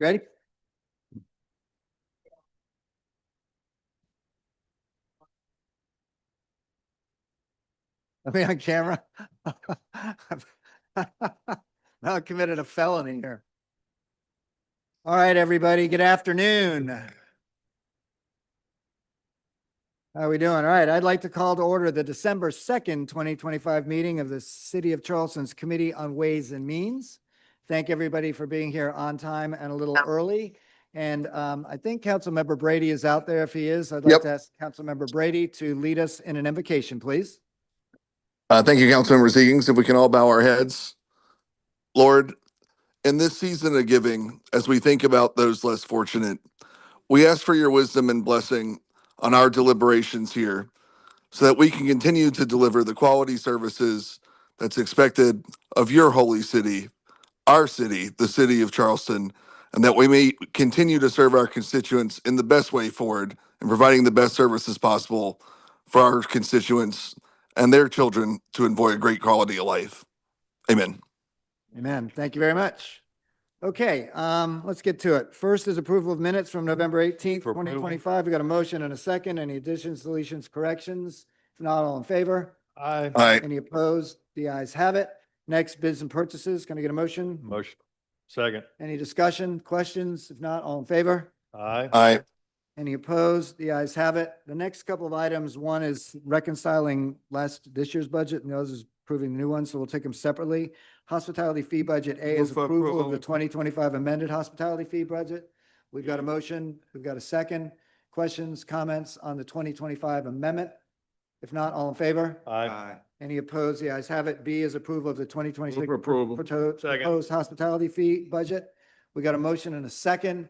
Ready? Are we on camera? Now I committed a felony here. All right, everybody, good afternoon. How are we doing? All right, I'd like to call to order the December 2nd, 2025 meeting of the City of Charleston's Committee on Ways and Means. Thank everybody for being here on time and a little early. And I think Councilmember Brady is out there. If he is, I'd like to ask Councilmember Brady to lead us in an invocation, please. Thank you, Councilmember Seegings. If we can all bow our heads. Lord, in this season of giving, as we think about those less fortunate, we ask for your wisdom and blessing on our deliberations here so that we can continue to deliver the quality services that's expected of your holy city, our city, the city of Charleston, and that we may continue to serve our constituents in the best way forward and providing the best services possible for our constituents and their children to enjoy a great quality of life. Amen. Amen. Thank you very much. Okay, let's get to it. First is approval of minutes from November 18th, 2025. We got a motion and a second. Any additions, deletions, corrections? If not, all in favor? Aye. Aye. Any opposed? The ayes have it. Next, bids and purchases. Can I get a motion? Motion. Second. Any discussion, questions? If not, all in favor? Aye. Aye. Any opposed? The ayes have it. The next couple of items, one is reconciling this year's budget, and the other is approving the new one, so we'll take them separately. Hospitality fee budget A is approval of the 2025 amended hospitality fee budget. We've got a motion. We've got a second. Questions, comments on the 2025 amendment? If not, all in favor? Aye. Any opposed? The ayes have it. B is approval of the 2026 approval. proposed hospitality fee budget. We got a motion and a second.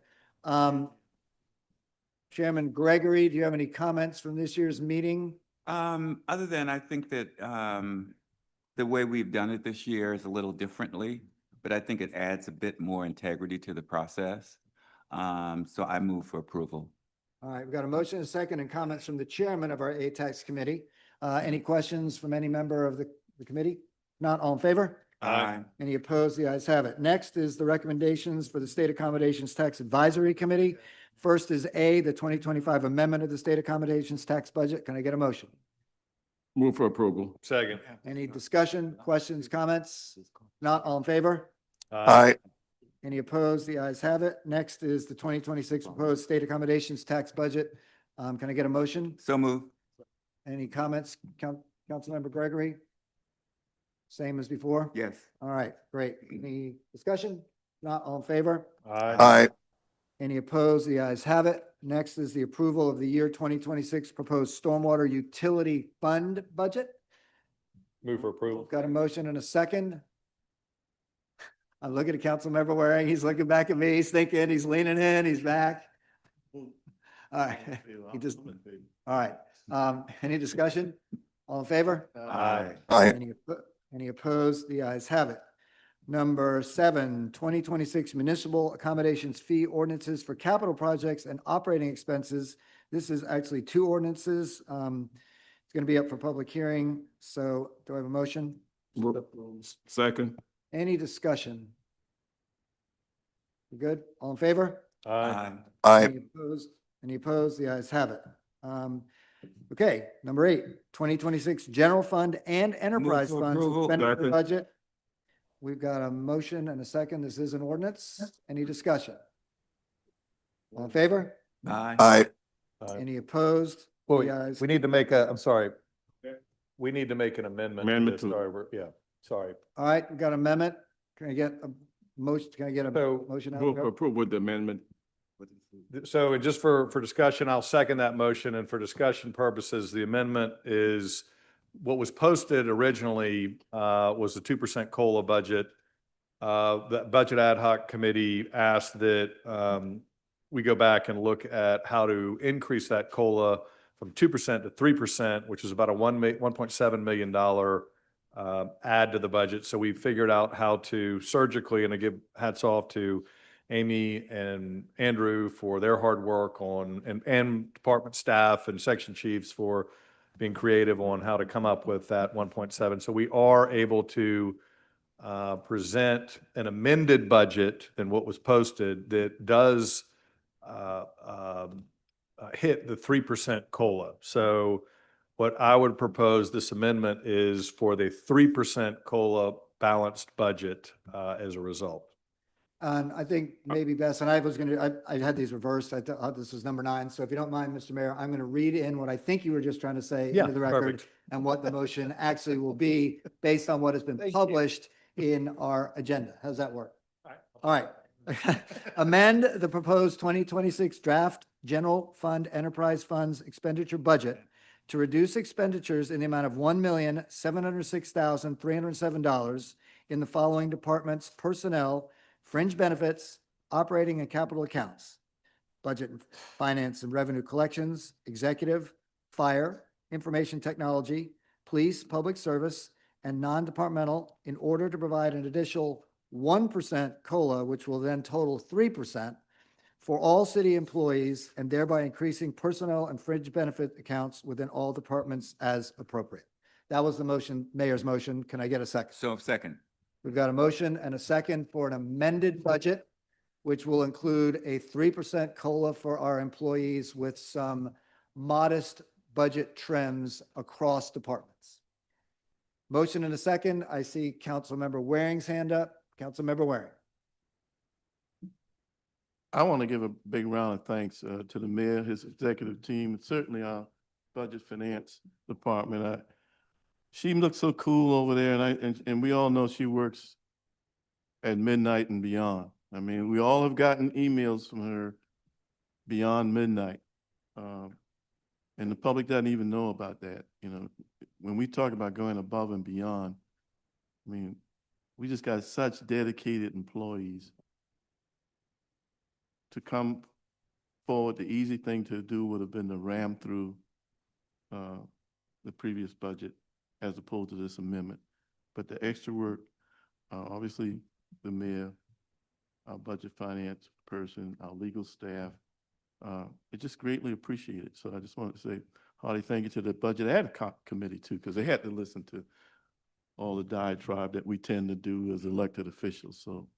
Chairman Gregory, do you have any comments from this year's meeting? Other than I think that the way we've done it this year is a little differently, but I think it adds a bit more integrity to the process. So I move for approval. All right, we've got a motion and a second and comments from the chairman of our ATAX committee. Any questions from any member of the committee? Not all in favor? Aye. Any opposed? The ayes have it. Next is the recommendations for the State Accommodations Tax Advisory Committee. First is A, the 2025 amendment of the State Accommodations Tax Budget. Can I get a motion? Move for approval. Second. Any discussion, questions, comments? Not all in favor? Aye. Any opposed? The ayes have it. Next is the 2026 proposed State Accommodations Tax Budget. Can I get a motion? So move. Any comments, Councilmember Gregory? Same as before? Yes. All right, great. Any discussion? Not all in favor? Aye. Any opposed? The ayes have it. Next is the approval of the year 2026 proposed stormwater utility fund budget. Move for approval. Got a motion and a second. I'm looking at Councilmember Waring. He's looking back at me. He's thinking, he's leaning in, he's back. All right. He just, all right. Any discussion? All in favor? Aye. Aye. Any opposed? The ayes have it. Number 7, 2026 municipal accommodations fee ordinances for capital projects and operating expenses. This is actually 2 ordinances. It's going to be up for public hearing. So do I have a motion? Second. Any discussion? You good? All in favor? Aye. Aye. Any opposed? Any opposed? The ayes have it. Okay, number 8, 2026 general fund and enterprise Move for funds approval. expenditure Second. budget. We've got a motion and a second. This is an ordinance. Any discussion? All in favor? Aye. Aye. Any opposed? Well, The ayes- we need to make I'm sorry. We need to make an amendment. Amendment to this. to- Sorry, yeah, sorry. All right, we've got amendment. Can I get a motion? Can I get a So, motion Move for out? approval with the amendment. So just for discussion, I'll second that motion. And for discussion purposes, the amendment is what was posted originally was the 2% COLA budget. The Budget Ad Hoc Committee asked that we go back and look at how to increase that COLA from 2% to 3%, which is about a $1.7 million add to the budget. So we figured out how to surgically, and I give hats off to Amy and Andrew for their hard work on, and department staff and section chiefs for being creative on how to come up with that 1.7. So we are able to present an amended budget than what was posted that does hit the 3% COLA. So what I would propose, this amendment is for the 3% COLA balanced budget as a result. I think maybe best, and I was gonna, I had these reversed. I thought this was number 9. So if you don't mind, Mr. Mayor, I'm gonna read in what I think you were just trying to say Yeah, into the record perfect. and what the motion actually will be based on what has been published in our agenda. How's that work? All right. Amend the proposed 2026 draft general fund enterprise funds expenditure budget to reduce expenditures in the amount of $1,706,307 in the following departments: personnel, fringe benefits, operating and capital accounts, budget and finance and revenue collections, executive, fire, information technology, police, public service, and non-departmental, in order to provide an additional 1% COLA, which will then total 3% for all city employees, and thereby increasing personnel and fringe benefit accounts within all departments as appropriate. That was the motion, Mayor's motion. Can I get a second? So second. We've got a motion and a second for an amended budget, which will include a 3% COLA for our employees with some modest budget trims across departments. Motion and a second. I see Councilmember Waring's hand up. Councilmember Waring. I want to give a big round of thanks to the mayor, his executive team, and certainly our budget finance department. She looks so cool over there, and we all know she works at midnight and beyond. I mean, we all have gotten emails from her beyond midnight. And the public doesn't even know about that. You know, when we talk about going above and beyond, I mean, we just got such dedicated employees. To come forward, the easy thing to do would have been to ram through the previous budget as opposed to this amendment. But the extra work, obviously the mayor, our budget finance person, our legal staff, it just greatly appreciated. So I just wanted to say hearty thank you to the budget and committee too, because they had to listen to all the diatribe that we tend to do as elected officials. So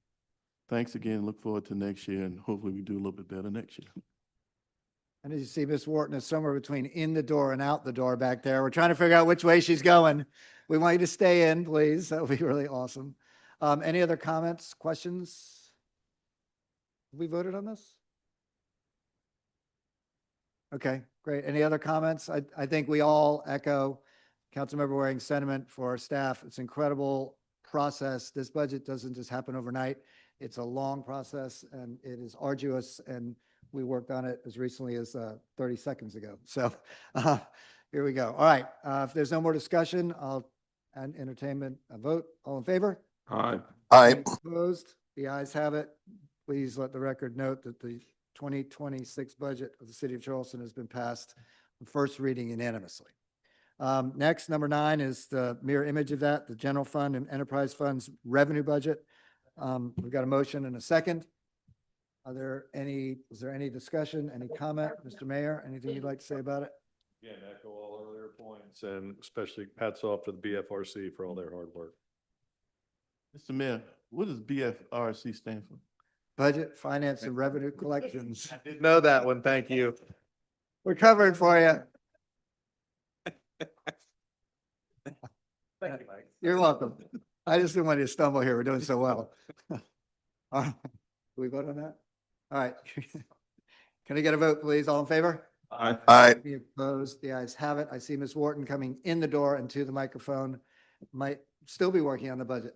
thanks again. Look forward to next year, and hopefully we do a little bit better next year. And as you see, Ms. Wharton is somewhere between in the door and out the door back there. We're trying to figure out which way she's going. We want you to stay in, please. That would be really awesome. Any other comments, questions? Have we voted on this? Okay, great. Any other comments? I think we all echo Councilmember Waring's sentiment for our staff. It's an incredible process. This budget doesn't just happen overnight. It's a long process and it is arduous, and we worked on it as recently as 30 seconds ago. So here we go. All right. If there's no more discussion, I'll entertain a vote. All in favor? Aye. Aye. Opposed? The ayes have it. Please let the record note that the 2026 budget of the city of Charleston has been passed on first reading unanimously. Next, number 9 is the mirror image of that, the general fund and enterprise funds revenue budget. We've got a motion and a second. Is there any discussion, any comment? Mr. Mayor, anything you'd like to say about it? Again, echo all earlier points, and especially hats off to the BFRC for all their hard work. Mr. Mayor, what does BFRC stand for? Budget, finance, and revenue collections. I didn't know that one. Thank you. We're covering for you. Thank you, Mike. You're welcome. I just didn't want you to stumble here. We're doing so well. All right. Do we vote on that? All right. Can I get a vote, please? All in favor? Aye. Aye. Any opposed? The ayes have it. I see Ms. Wharton coming in the door and to the microphone. Might still be working on the budget.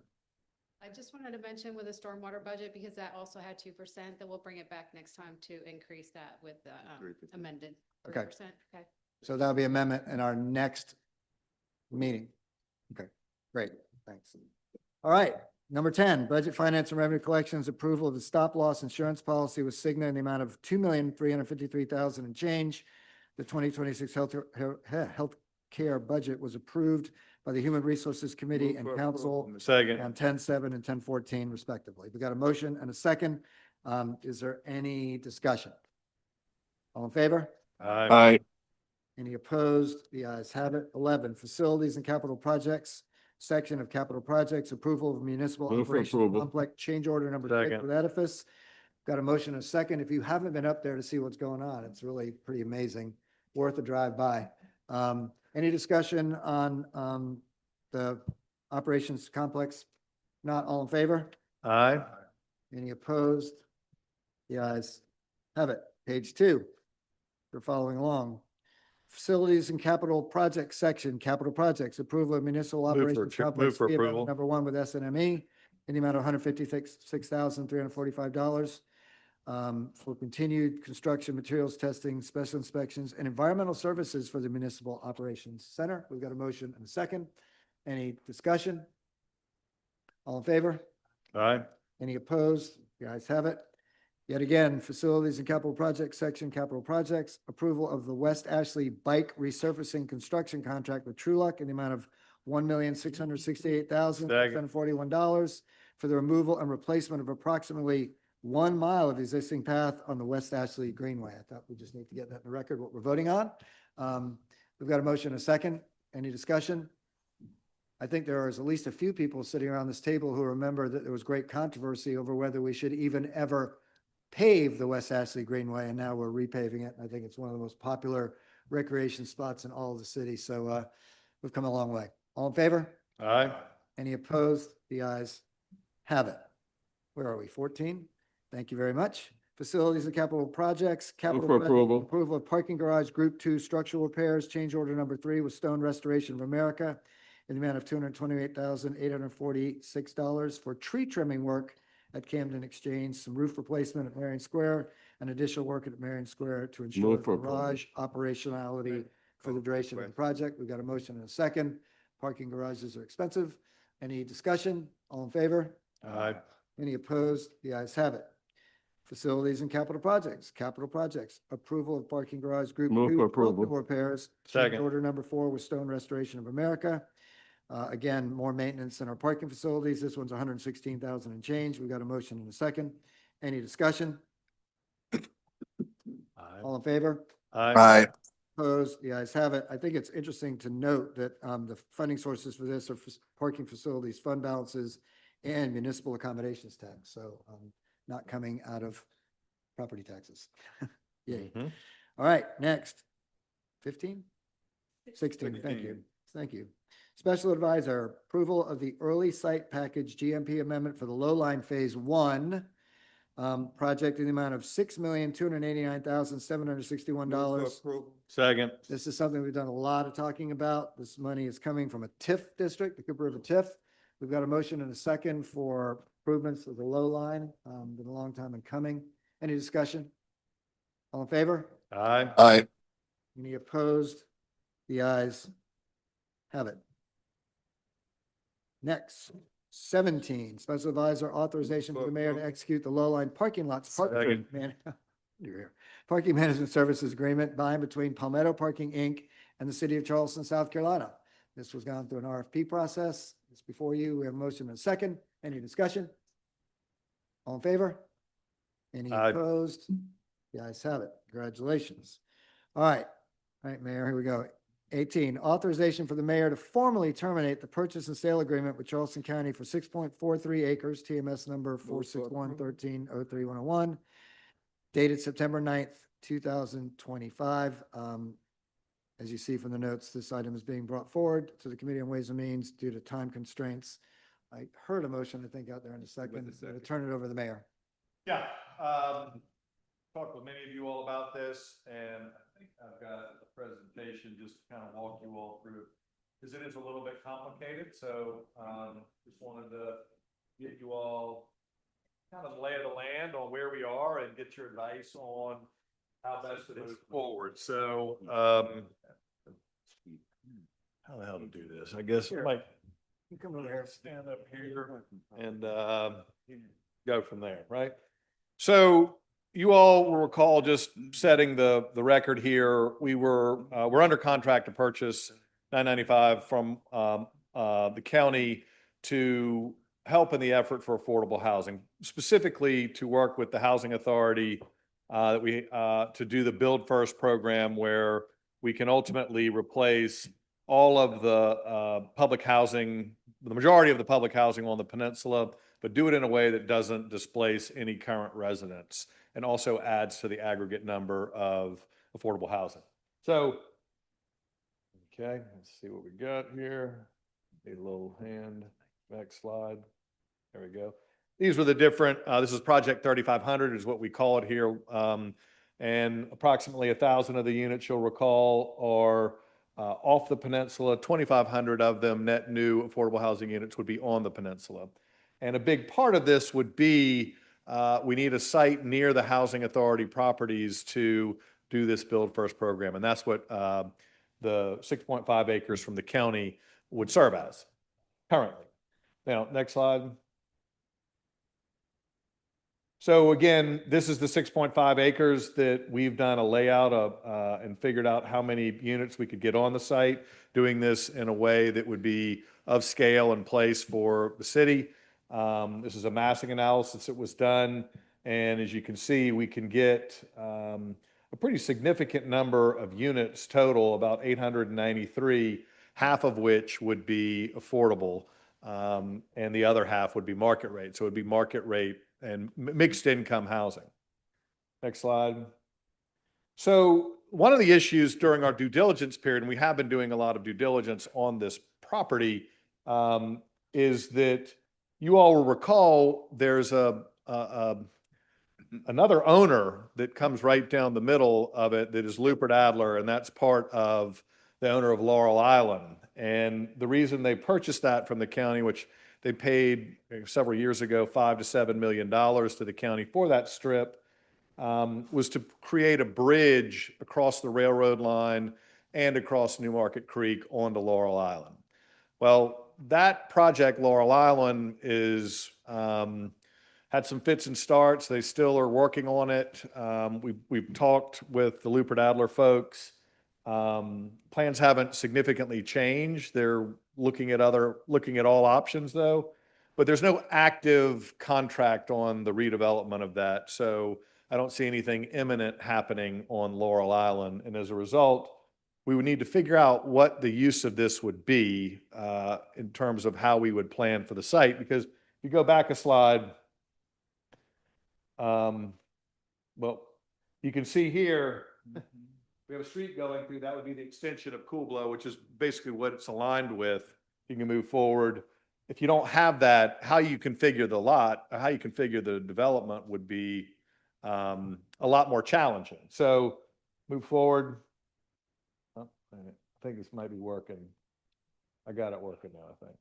I just wanted to mention with the stormwater budget, because that also had 2%, that we'll bring it back next time to increase that with the amended 3%. Okay. Okay. So that'll be amendment in our next meeting. Okay, great. Thanks. All right. Number 10, budget, finance, and revenue collections approval of the stop loss insurance policy with Cigna in the amount of $2,353,000 and change. The 2026 health Care budget was approved by the Human Resources Committee and Council Second. on 10-7 and 10-14 respectively. We got a motion and a second. Is there any discussion? All in favor? Aye. Aye. Any opposed? The ayes have it. 11, Facilities and Capital Projects, section of Capital Projects, approval of municipal Move for operations approval. complex change order number 6 Second. with edifice. Got a motion and a second. If you haven't been up there to see what's going on, it's really pretty amazing. Worth a drive by. Any discussion on the operations complex? Not all in favor? Aye. Any opposed? The ayes have it. Page 2. You're following along. Facilities and Capital Projects section, Capital Projects, approval of municipal Move for operations cho- complex. move for fee amendment approval. Number 1 with SNME in the amount of $156,345 for continued construction, materials testing, special inspections, and environmental services for the Municipal Operations Center. We've got a motion and a second. Any discussion? All in favor? Aye. Any opposed? The ayes have it. Yet again, Facilities and Capital Projects section, Capital Projects, approval of the West Ashley Bike Resurfacing Construction Contract with Truluck in the amount of $1,668,741 for the removal and replacement of approximately 1 mile of existing path on the West Ashley Greenway. I thought we just need to get that in the record, what we're voting on. We've got a motion and a second. Any discussion? I think there is at least a few people sitting around this table who remember that there was great controversy over whether we should even ever pave the West Ashley Greenway, and now we're repaving it. I think it's one of the most popular recreation spots in all of the city. So we've come a long way. All in favor? Aye. Any opposed? The ayes have it. Where are we? 14? Thank you very much. Facilities and Capital Projects, Capital for Project, approval. approval of parking garage Group 2 structural repairs, change order number 3 with Stone Restoration of America in the amount of $228,846 for tree trimming work at Camden Exchange, some roof replacement at Marion Square, and additional work at Marion Square to ensure Move for approval. garage operationality for the duration of the project. We've got a motion and a second. Parking garages are expensive. Any discussion? All in favor? Aye. Any opposed? The ayes have it. Facilities and Capital Projects, approval of parking garage Group Move 2 for approval. broken repairs. Change Second. Order number 4 with Stone Restoration of America. Again, more maintenance in our parking facilities. This one's 116,000 and change. We've got a motion and a second. Any discussion? Aye. All in favor? Aye. Opposed? The ayes have it. I think it's interesting to note that the funding sources for this are parking facilities, fund balances, and municipal accommodations tax. So not coming out of property taxes. Yay. Mhm. All right, next. 15? 16, thank you. Thank you. Special Advisor, approval of the early site package GMP amendment for the low line Phase 1 project in the amount of $6,289,761. Second. This is something we've done a lot of talking about. This money is coming from a TIF district, the Cooper River TIF. We've got a motion and a second for improvements of the low line. Been a long time in coming. Any discussion? All in favor? Aye. Aye. Any opposed? The ayes have it. Next, 17, Special Advisor authorization for the mayor to execute the low-line parking lots. Second. You're here. Parking Management Services Agreement by and between Palmetto Parking, Inc. and the City of Charleston, South Carolina. This was gone through an RFP process. It's before you. We have a motion and a second. Any discussion? All in favor? Any Aye. opposed? The ayes have it. Congratulations. All right. All right, Mayor, here we go. 18, authorization for the mayor to formally terminate the purchase and sale agreement with Charleston County for 6.43 acres, TMS number 461-1303-101, dated September 9th, 2025. As you see from the notes, this item is being brought forward to the Committee on Ways and Means due to time constraints. I heard a motion, I think, out there in a second. I'll turn it over to the mayor. Yeah, talked with many of you all about this, and I think I've got a presentation just to kind of walk you all through, because it is a little bit complicated, so, just wanted to get you all kind of lay of the land on where we are and get your advice on how best to move forward, so, how the hell to do this? I guess I might You come over here. stand up here and go from there, right? So you all will recall, just setting the record here, we're under contract to purchase 995 from the county to help in the effort for affordable housing, specifically to work with the Housing Authority to do the Build First program, where we can ultimately replace all of the public housing, the majority of the public housing on the peninsula, but do it in a way that doesn't displace any current residents and also adds to the aggregate number of affordable housing. So, okay, let's see what we got here. Need a little hand. Next slide. There we go. These were the different, this is Project 3500 is what we call it here. And approximately 1,000 of the units, you'll recall, are off the peninsula. 2,500 of them, net new affordable housing units, would be on the peninsula. And a big part of this would be we need a site near the Housing Authority properties to do this Build First program. And that's what the 6.5 acres from the county would serve as currently. Now, next slide. So again, this is the 6.5 acres that we've done a layout of and figured out how many units we could get on the site, doing this in a way that would be of scale and place for the city. This is a massing analysis that was done. And as you can see, we can get a pretty significant number of units total, about 893, half of which would be affordable. And the other half would be market rate. So it would be market rate and mixed income housing. Next slide. So one of the issues during our due diligence period, and we have been doing a lot of due diligence on this property, is that you all will recall there's another owner that comes right down the middle of it that is Lupert Adler, and that's part of the owner of Laurel Island. And the reason they purchased that from the county, which they paid several years ago, $5 to $7 million to the county for that strip, was to create a bridge across the railroad line and across Newmarket Creek onto Laurel Island. Well, that project, Laurel Island, is had some fits and starts. They still are working on it. We've talked with the Lupert Adler folks. Plans haven't significantly changed. They're looking at all options though, but there's no active contract on the redevelopment of that. So I don't see anything imminent happening on Laurel Island. And as a result, we would need to figure out what the use of this would be in terms of how we would plan for the site. Because if you go back a slide, well, you can see here, we have a street going through, that would be the extension of Cool Blow, which is basically what it's aligned with. You can move forward. If you don't have that, how you configure the lot, or how you configure the development would be a lot more challenging. So move forward. Oh, I think this might be working. I got it working now, I think.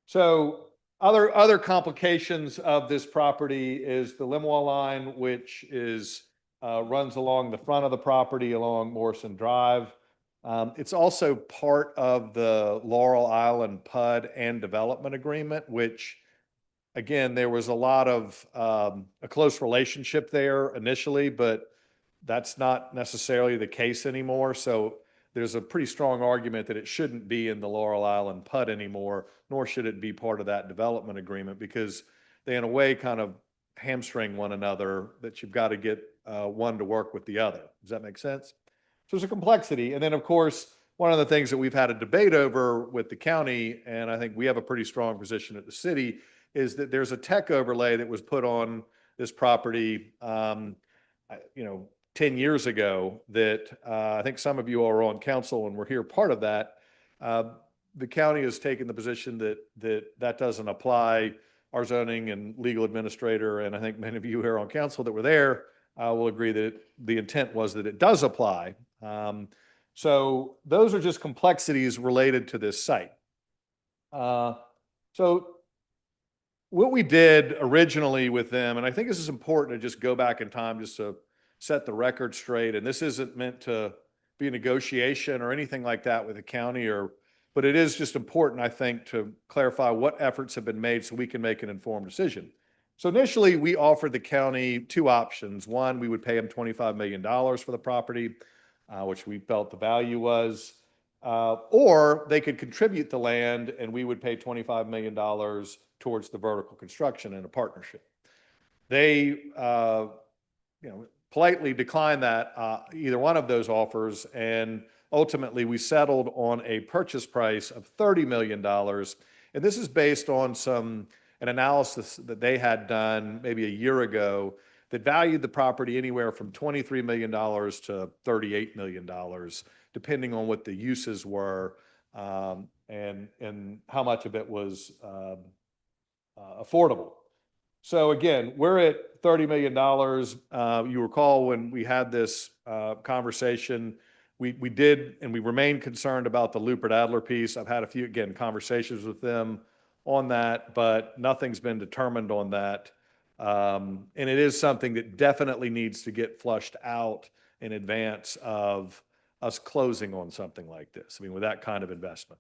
So other complications of this property is the Limois line, which is runs along the front of the property along Morrison Drive. It's also part of the Laurel Island PUD and development agreement, which again, there was a lot of a close relationship there initially, but that's not necessarily the case anymore. So there's a pretty strong argument that it shouldn't be in the Laurel Island PUD anymore, nor should it be part of that development agreement, because they in a way kind of hamstring one another, that you've got to get one to work with the other. Does that make sense? So there's a complexity. And then of course, one of the things that we've had a debate over with the county, and I think we have a pretty strong position at the city, is that there's a tech overlay that was put on this property, 10 years ago that I think some of you are on council and were here part of that. The county has taken the position that doesn't apply. Our zoning and legal administrator, and I think many of you here on council that were there, will agree that the intent was that it does apply. So those are just complexities related to this site. So what we did originally with them, and I think this is important to just go back in time just to set the record straight, and this isn't meant to be a negotiation or anything like that with the county, but it is just important, I think, to clarify what efforts have been made so we can make an informed decision. So initially, we offered the county two options. One, we would pay them $25 million for the property, which we felt the value was. Or they could contribute the land and we would pay $25 million towards the vertical construction in a partnership. They, politely declined that, either one of those offers, and ultimately we settled on a purchase price of $30 million. And this is based on an analysis that they had done maybe a year ago that valued the property anywhere from $23 million to $38 million, depending on what the uses were, and how much of it was affordable. So again, we're at $30 million. You recall when we had this conversation, we did, and we remain concerned about the Lupert Adler piece. I've had a few, again, conversations with them on that, but nothing's been determined on that. And it is something that definitely needs to get flushed out in advance of us closing on something like this. I mean, with that kind of investment.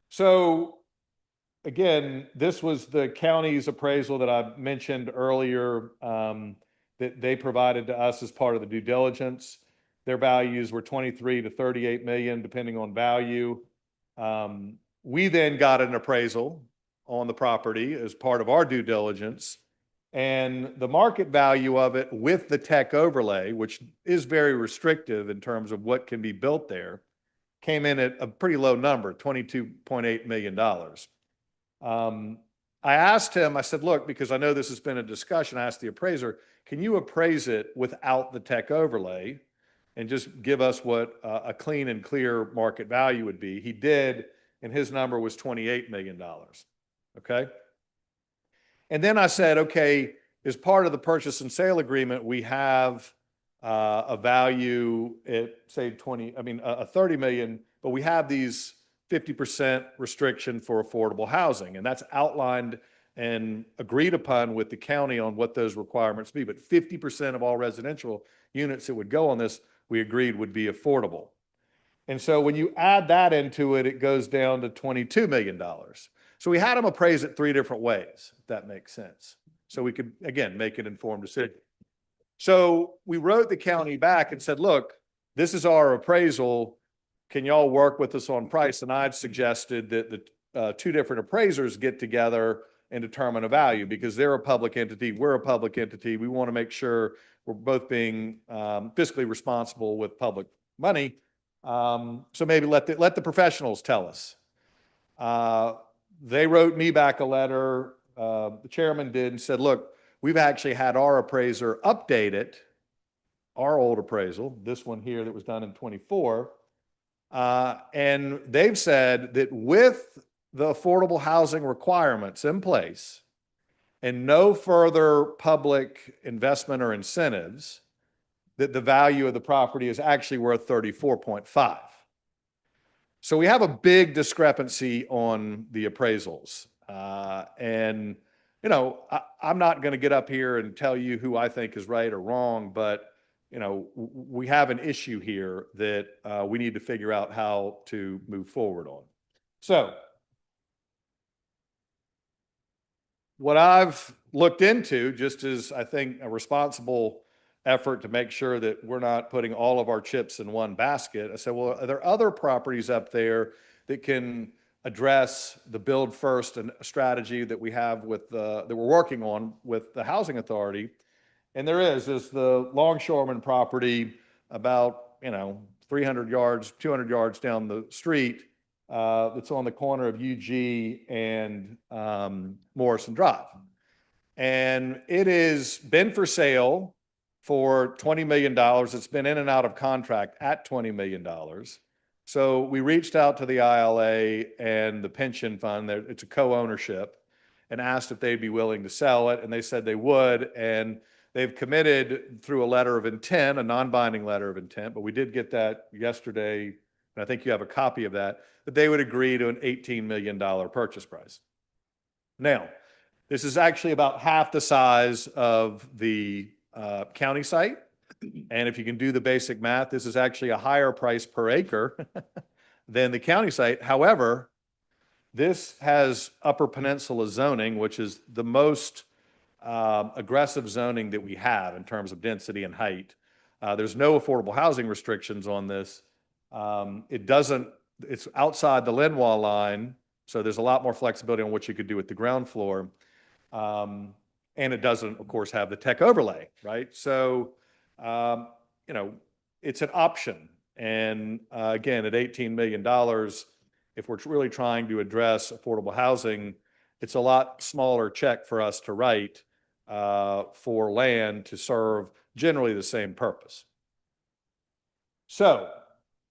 So again, this was the county's appraisal that I mentioned earlier, that they provided to us as part of the due diligence. Their values were 23 to 38 million, depending on value. We then got an appraisal on the property as part of our due diligence, and the market value of it with the tech overlay, which is very restrictive in terms of what can be built there, came in at a pretty low number, $22.8 million. I asked him, I said, look, because I know this has been a discussion, I asked the appraiser, can you appraise it without the tech overlay and just give us what a clean and clear market value would be? He did, and his number was $28 million. Okay. And then I said, okay, as part of the purchase and sale agreement, we have a value at say 30 million, but we have these 50% restriction for affordable housing. And that's outlined and agreed upon with the county on what those requirements be. But 50% of all residential units that would go on this, we agreed would be affordable. And so when you add that into it, it goes down to $22 million. So we had them appraise it 3 different ways, if that makes sense. So we could, again, make an informed decision. So we wrote the county back and said, look, this is our appraisal. Can y'all work with us on price? And I'd suggested that the 2 different appraisers get together and determine a value, because they're a public entity, we're a public entity. We want to make sure we're both being fiscally responsible with public money. So maybe let the professionals tell us. They wrote me back a letter, the chairman did, and said, look, we've actually had our appraiser update it, our old appraisal, this one here that was done in 24. And they've said that with the affordable housing requirements in place and no further public investment or incentives, that the value of the property is actually worth 34.5. So we have a big discrepancy on the appraisals. And, you know, I'm not going to get up here and tell you who I think is right or wrong, but you know, we have an issue here that we need to figure out how to move forward on. So what I've looked into, just as I think a responsible effort to make sure that we're not putting all of our chips in one basket, I said, well, are there other properties up there that can address the build first and strategy that we have with that we're working on with the housing authority? And there is the Longshoreman property about, 300 yards, 200 yards down the street, that's on the corner of UG and Morrison Drive. And it has been for sale for $20 million. It's been in and out of contract at $20 million. So we reached out to the ILA and the pension fund, it's a co-ownership, and asked if they'd be willing to sell it. And they said they would. And they've committed through a letter of intent, a non-binding letter of intent, but we did get that yesterday, and I think you have a copy of that they would agree to an $18 million purchase price. Now, this is actually about half the size of the county site. And if you can do the basic math, this is actually a higher price per acre than the county site. However, this has Upper Peninsula zoning, which is the most aggressive zoning that we have in terms of density and height. There's no affordable housing restrictions on this. It doesn't, it's outside the Lenoir line, so there's a lot more flexibility on what you could do with the ground floor. And it doesn't, of course, have the tech overlay, right? So, you know, it's an option. And again, at $18 million, if we're really trying to address affordable housing, it's a lot smaller check for us to write for land to serve generally the same purpose. So,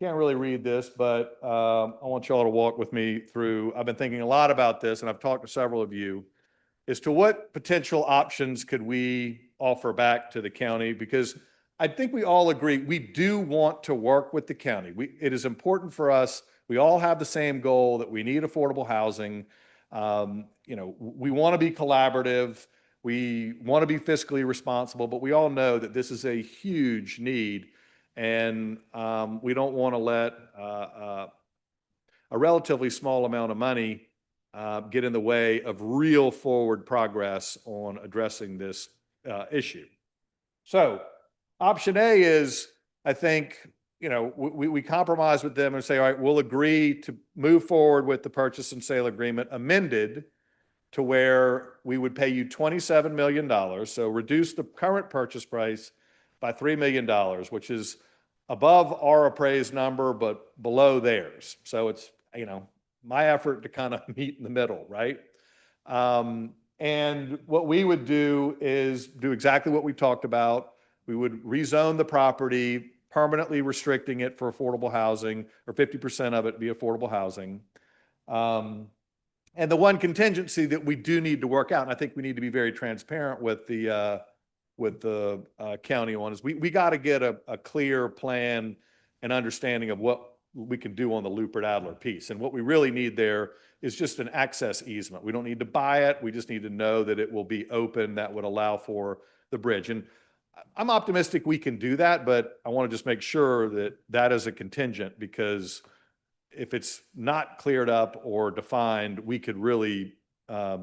can't really read this, but I want y'all to walk with me through. I've been thinking a lot about this, and I've talked to several of you as to what potential options could we offer back to the county, because I think we all agree we do want to work with the county. It is important for us. We all have the same goal that we need affordable housing. You know, we want to be collaborative. We want to be fiscally responsible, but we all know that this is a huge need, and we don't want to let a relatively small amount of money get in the way of real forward progress on addressing this issue. So option A is, I think, you know, we compromise with them and say, all right, we'll agree to move forward with the purchase and sale agreement amended to where we would pay you $27 million. So reduce the current purchase price by $3 million, which is above our appraised number, but below theirs. So it's, you know, my effort to kind of meet in the middle, right? And what we would do is do exactly what we talked about. We would rezone the property, permanently restricting it for affordable housing, or 50% of it be affordable housing. And the one contingency that we do need to work out, and I think we need to be very transparent with the county on, is we got to get a clear plan and understanding of what we can do on the Lupert-Adler piece. And what we really need there is just an access easement. We don't need to buy it. We just need to know that it will be open, that would allow for the bridge. And I'm optimistic we can do that, but I want to just make sure that that is a contingent, because if it's not cleared up or defined, we could really get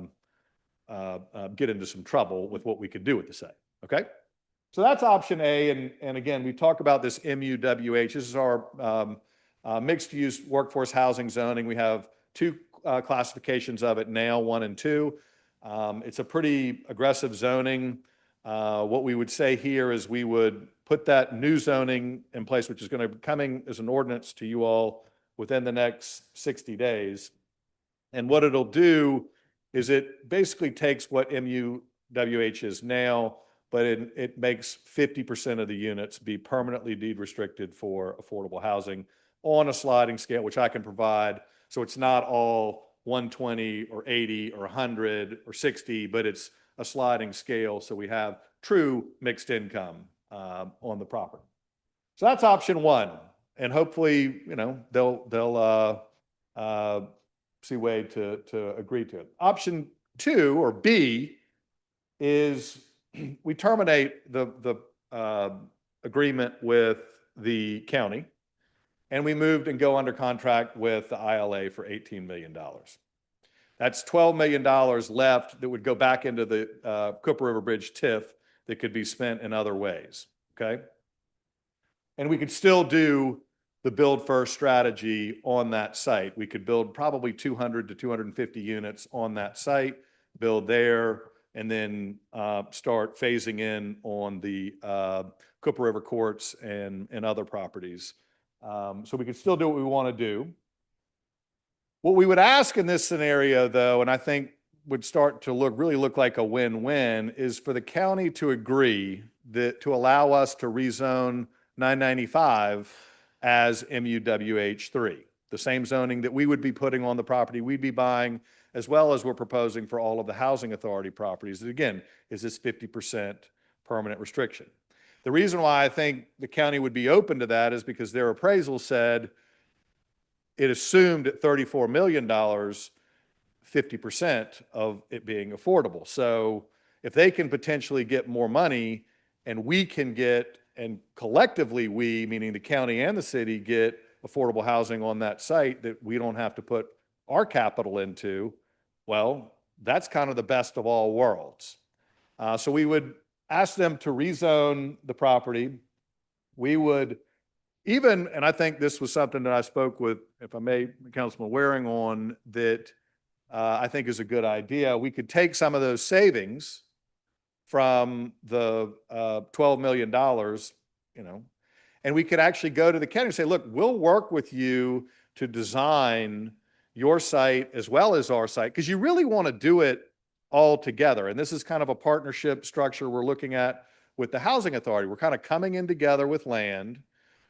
into some trouble with what we could do with the site. Okay? So that's option A. And again, we talk about this MUWH. This is our mixed-use workforce housing zoning. We have two classifications of it now, 1 and 2. It's a pretty aggressive zoning. What we would say here is we would put that new zoning in place, which is going to be coming as an ordinance to you all within the next 60 days. And what it'll do is it basically takes what MUWH is now, but it makes 50% of the units be permanently deed restricted for affordable housing on a sliding scale, which I can provide. So it's not all 120 or 80 or 100 or 60, but it's a sliding scale. So we have true mixed income on the property. So that's option 1. And hopefully, you know, they'll see a way to agree to it. Option 2, or B, is we terminate the agreement with the county, and we moved and go under contract with the ILA for $18 million. That's $12 million left that would go back into the Cooper River Bridge TIF that could be spent in other ways, okay? And we could still do the build first strategy on that site. We could build probably 200 to 250 units on that site, build there, and then start phasing in on the Cooper River courts and other properties. So we could still do what we want to do. What we would ask in this scenario, though, and I think would start to really look like a win-win, is for the county to agree that to allow us to rezone 995 as MUWH3, the same zoning that we would be putting on the property we'd be buying, as well as we're proposing for all of the housing authority properties. That, again, is this 50% permanent restriction. The reason why I think the county would be open to that is because their appraisal said it assumed at $34 million, 50% of it being affordable. So if they can potentially get more money, and we can get, and collectively we, meaning the county and the city, get affordable housing on that site that we don't have to put our capital into, well, that's kind of the best of all worlds. So we would ask them to rezone the property. We would even, and I think this was something that I spoke with, if I may, Councilman Waring on, that I think is a good idea. We could take some of those savings from the $12 million, you know, and we could actually go to the county and say, look, we'll work with you to design your site as well as our site, because you really want to do it all together. And this is kind of a partnership structure we're looking at with the housing authority. We're kind of coming in together with land.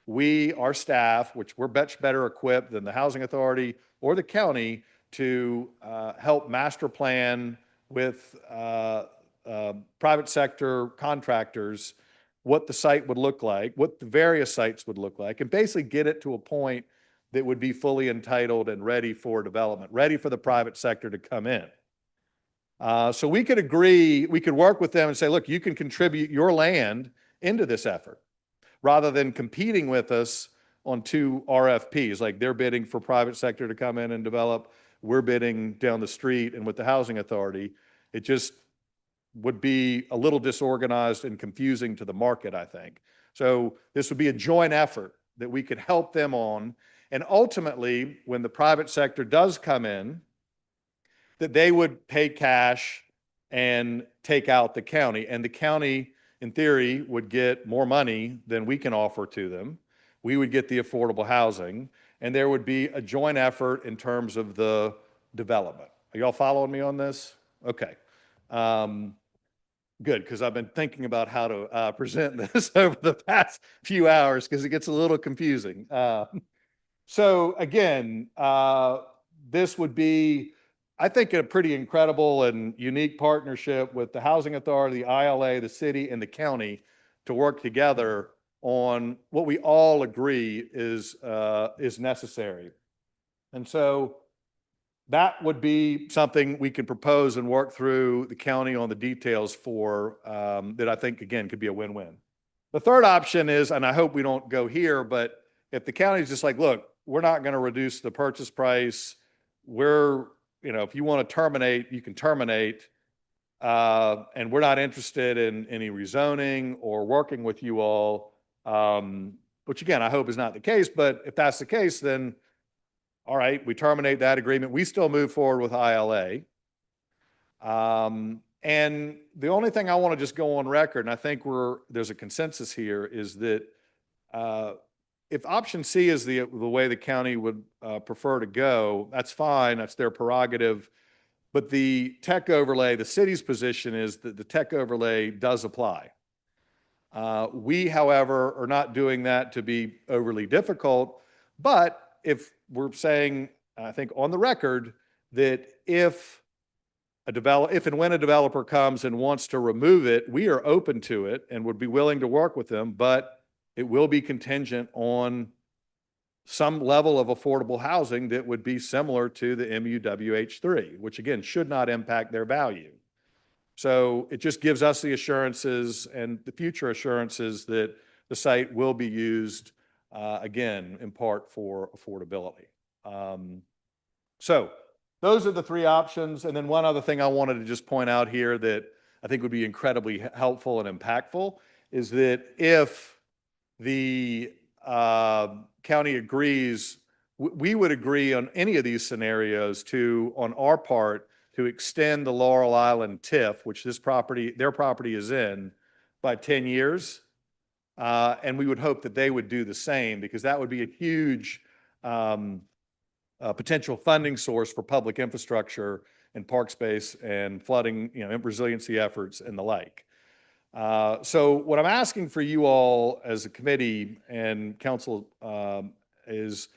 We, our staff, which we're much better equipped than the housing authority or the county to help master plan with private sector contractors what the site would look like, what the various sites would look like, and basically get it to a point that would be fully entitled and ready for development, ready for the private sector to come in. So we could agree, we could work with them and say, look, you can contribute your land into this effort rather than competing with us on 2 RFPs, like they're bidding for private sector to come in and develop, we're bidding down the street and with the housing authority. It just would be a little disorganized and confusing to the market, I think. So this would be a joint effort that we could help them on. And ultimately, when the private sector does come in, that they would pay cash and take out the county. And the county, in theory, would get more money than we can offer to them. We would get the affordable housing, and there would be a joint effort in terms of the development. Are y'all following me on this? Okay. Good, because I've been thinking about how to present this over the past few hours because it gets a little confusing. So again, this would be, I think, a pretty incredible and unique partnership with the Housing Authority, the ILA, the city, and the county to work together on what we all agree is necessary. And so that would be something we could propose and work through the county on the details for that I think, again, could be a win-win. The third option is, and I hope we don't go here, but if the county's just like, look, we're not going to reduce the purchase price. We're, you know, if you want to terminate, you can terminate. And we're not interested in any rezoning or working with you all, which again, I hope is not the case. But if that's the case, then all right, we terminate that agreement. We still move forward with ILA. And the only thing I want to just go on record, and I think there's a consensus here, is that if option C is the way the county would prefer to go, that's fine. That's their prerogative. But the tech overlay, the city's position is that the tech overlay does apply. We, however, are not doing that to be overly difficult. But if we're saying, I think on the record, that if and when a developer comes and wants to remove it, we are open to it and would be willing to work with them, but it will be contingent on some level of affordable housing that would be similar to the MUWH3, which again should not impact their value. So it just gives us the assurances and the future assurances that the site will be used again, in part for affordability. So those are the 3 options. And then one other thing I wanted to just point out here that I think would be incredibly helpful and impactful is that if the county agrees, we would agree on any of these scenarios to, on our part, to extend the Laurel Island TIF, which their property is in, by 10 years. And we would hope that they would do the same, because that would be a huge potential funding source for public infrastructure and park space and flooding, resiliency efforts and the like. So what I'm asking for you all as a committee and council is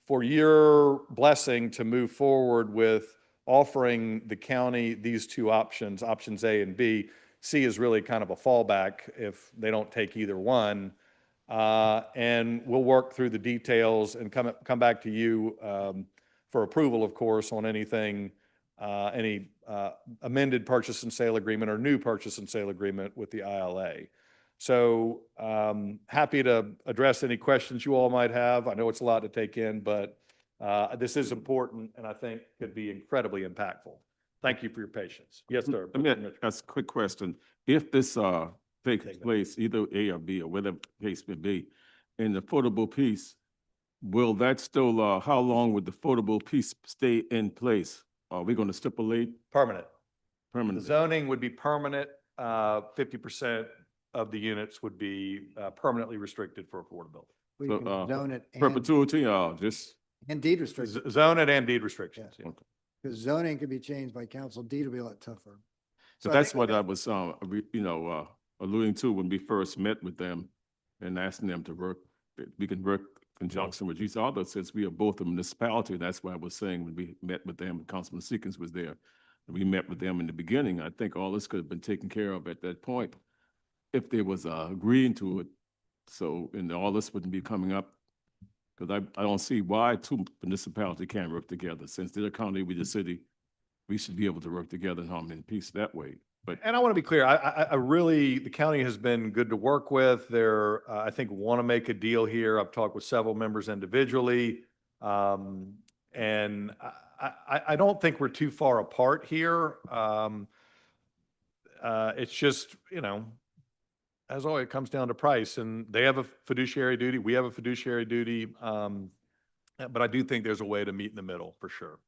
for your blessing to move forward with offering the county these 2 options, options A and B. C is really kind of a fallback if they don't take either one. And we'll work through the details and come back to you for approval, of course, on anything, any amended purchase and sale agreement or new purchase and sale agreement with the ILA. So happy to address any questions you all might have. I know it's a lot to take in, but this is important and I think could be incredibly impactful. Thank you for your patience. Yes, sir. Let me ask a quick question. If this takes place, either A or B or whatever the case may be, in the affordable piece, will that still, how long would the affordable piece stay in place? Are we gonna stipulate Permanent. The permanently? zoning would be permanent. 50% of the units would be permanently restricted for affordability. We So, can zone it and, Perpetuity, just, and deed restriction, Zone it and deed restrictions. Yeah. Yeah. because zoning could be changed by council, deed will be a lot tougher. so I that's think what we I got- was, alluding to when we first met with them and asking them to work, that we can work in conjunction with each other since we are both a municipality. That's why I was saying when we met with them, Councilman Seekins was there. And we met with them in the beginning. I think all this could have been taken care of at that point if they was agreeing to it. So, and all this wouldn't be coming up. Because I don't see why two municipalities can't work together. Since they're a county, we're the city, we should be able to work together in harmony and peace that way. But And I want to be clear, I really, the county has been good to work with. They're, I think, want to make a deal here. I've talked with several members individually. And I don't think we're too far apart here. It's just, as always, it comes down to price, and they have a fiduciary duty, we have a fiduciary duty. But I do think there's a way to meet in the middle, for sure.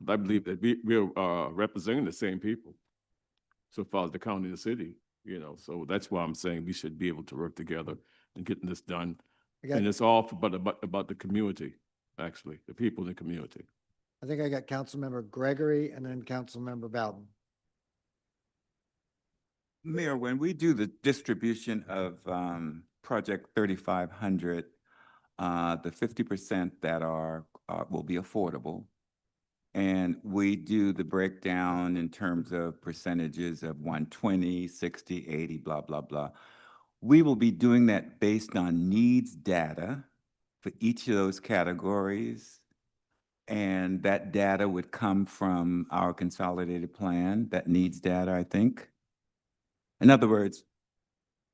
I believe that we're representing the same people so far as the county and the city, so that's why I'm saying we should be able to work together and getting this done. I got- And it's all about the community, actually, the people in the community. I think I got Councilmember Gregory and then Councilmember Bowden. Mayor, when we do the distribution of Project 3500, the 50% that will be affordable, and we do the breakdown in terms of percentages of 120, 60, 80, blah, blah, blah. We will be doing that based on needs data for each of those categories. And that data would come from our consolidated plan, that needs data, I think. In other words,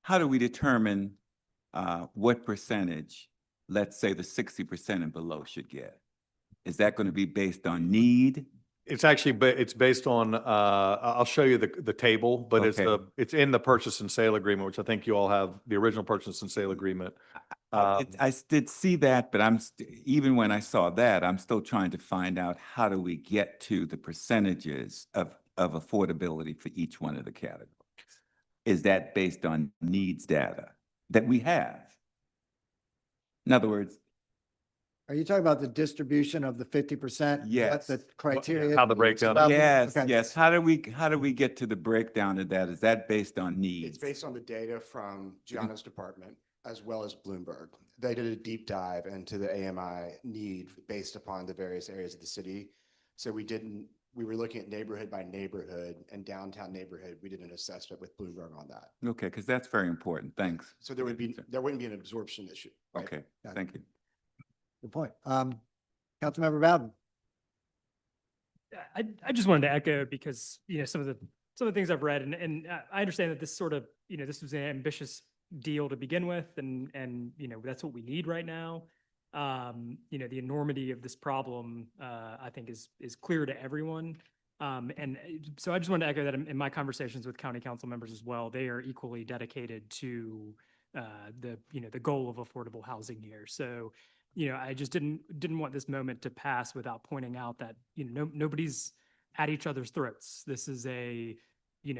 how do we determine what percentage, let's say the 60% and below should get? Is that going to be based on need? It's actually, it's based on, I'll show you the table, but Okay. it's in the purchase and sale agreement, which I think you all have, the original purchase and sale agreement. I did see that, but even when I saw that, I'm still trying to find out how do we get to the percentages of affordability for each one of the categories? Is that based on needs data that we have? In other words, Are you talking about the distribution of the 50%? Yes. What the criteria? How the breakdown- yes, Okay. yes. How do we get to the breakdown of that? Is that based on needs? It's based on the data from Gianna's department as well as Bloomberg. They did a deep dive into the AMI need based upon the various areas of the city. So we were looking at neighborhood by neighborhood and downtown neighborhood. We did an assessment with Bloomberg on that. Okay, because that's very important. Thanks. So there wouldn't be an absorption issue. right? Okay, Got it. thank you. Good point. Councilmember Bowden. I just wanted to echo because, some of the things I've read and I understand that this sort of, this was an ambitious deal to begin with and, that's what we need right now. The enormity of this problem, I think is clear to everyone. So I just wanted to echo that in my conversations with county council members as well, they are equally dedicated to the goal of affordable housing here. So, I just didn't want this moment to pass without pointing out that, nobody's at each other's throats. This is a,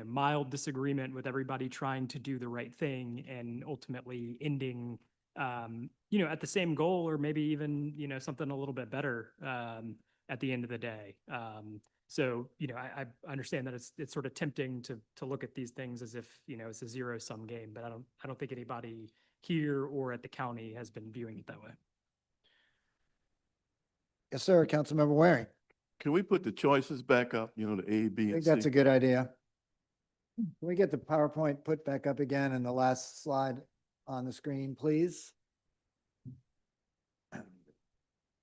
mild disagreement with everybody trying to do the right thing and ultimately ending, at the same goal or maybe even, something a little bit better at the end of the day. So, I understand that it's sort of tempting to look at these things as if, it's a zero-sum game, but I don't think anybody here or at the county has been viewing it that way. Yes, sir. Councilmember Waring. Can we put the choices back up, the A, B, I and think C? that's a good idea. Can we get the PowerPoint put back up again and the last slide on the screen, please?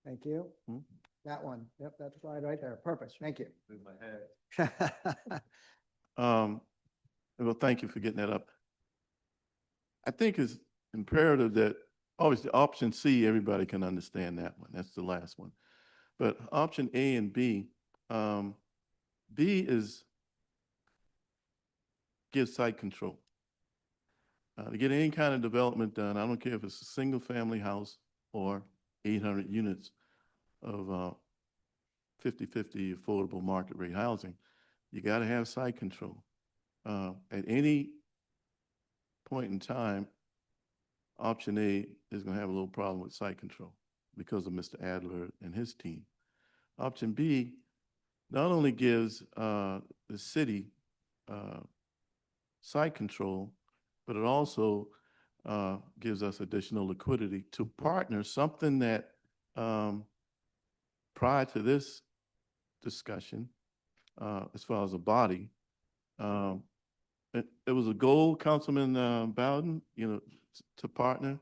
Thank you. Hmm? That one. Yep, that slide right there. Perfect. Thank you. Well, thank you for getting that up. I think it's imperative that, obviously, option C, everybody can understand that one. That's the last one. But option A and B, B gives site control. To get any kind of development done, I don't care if it's a single family house or 800 units of 50/50 affordable market rate housing, you got to have site control. At any point in time, option A is going to have a little problem with site control because of Mr. Adler and his team. Option B not only gives the city site control, but it also gives us additional liquidity to partner, something that prior to this discussion, as far as a body, it was a goal, Councilman Bowden, to partner,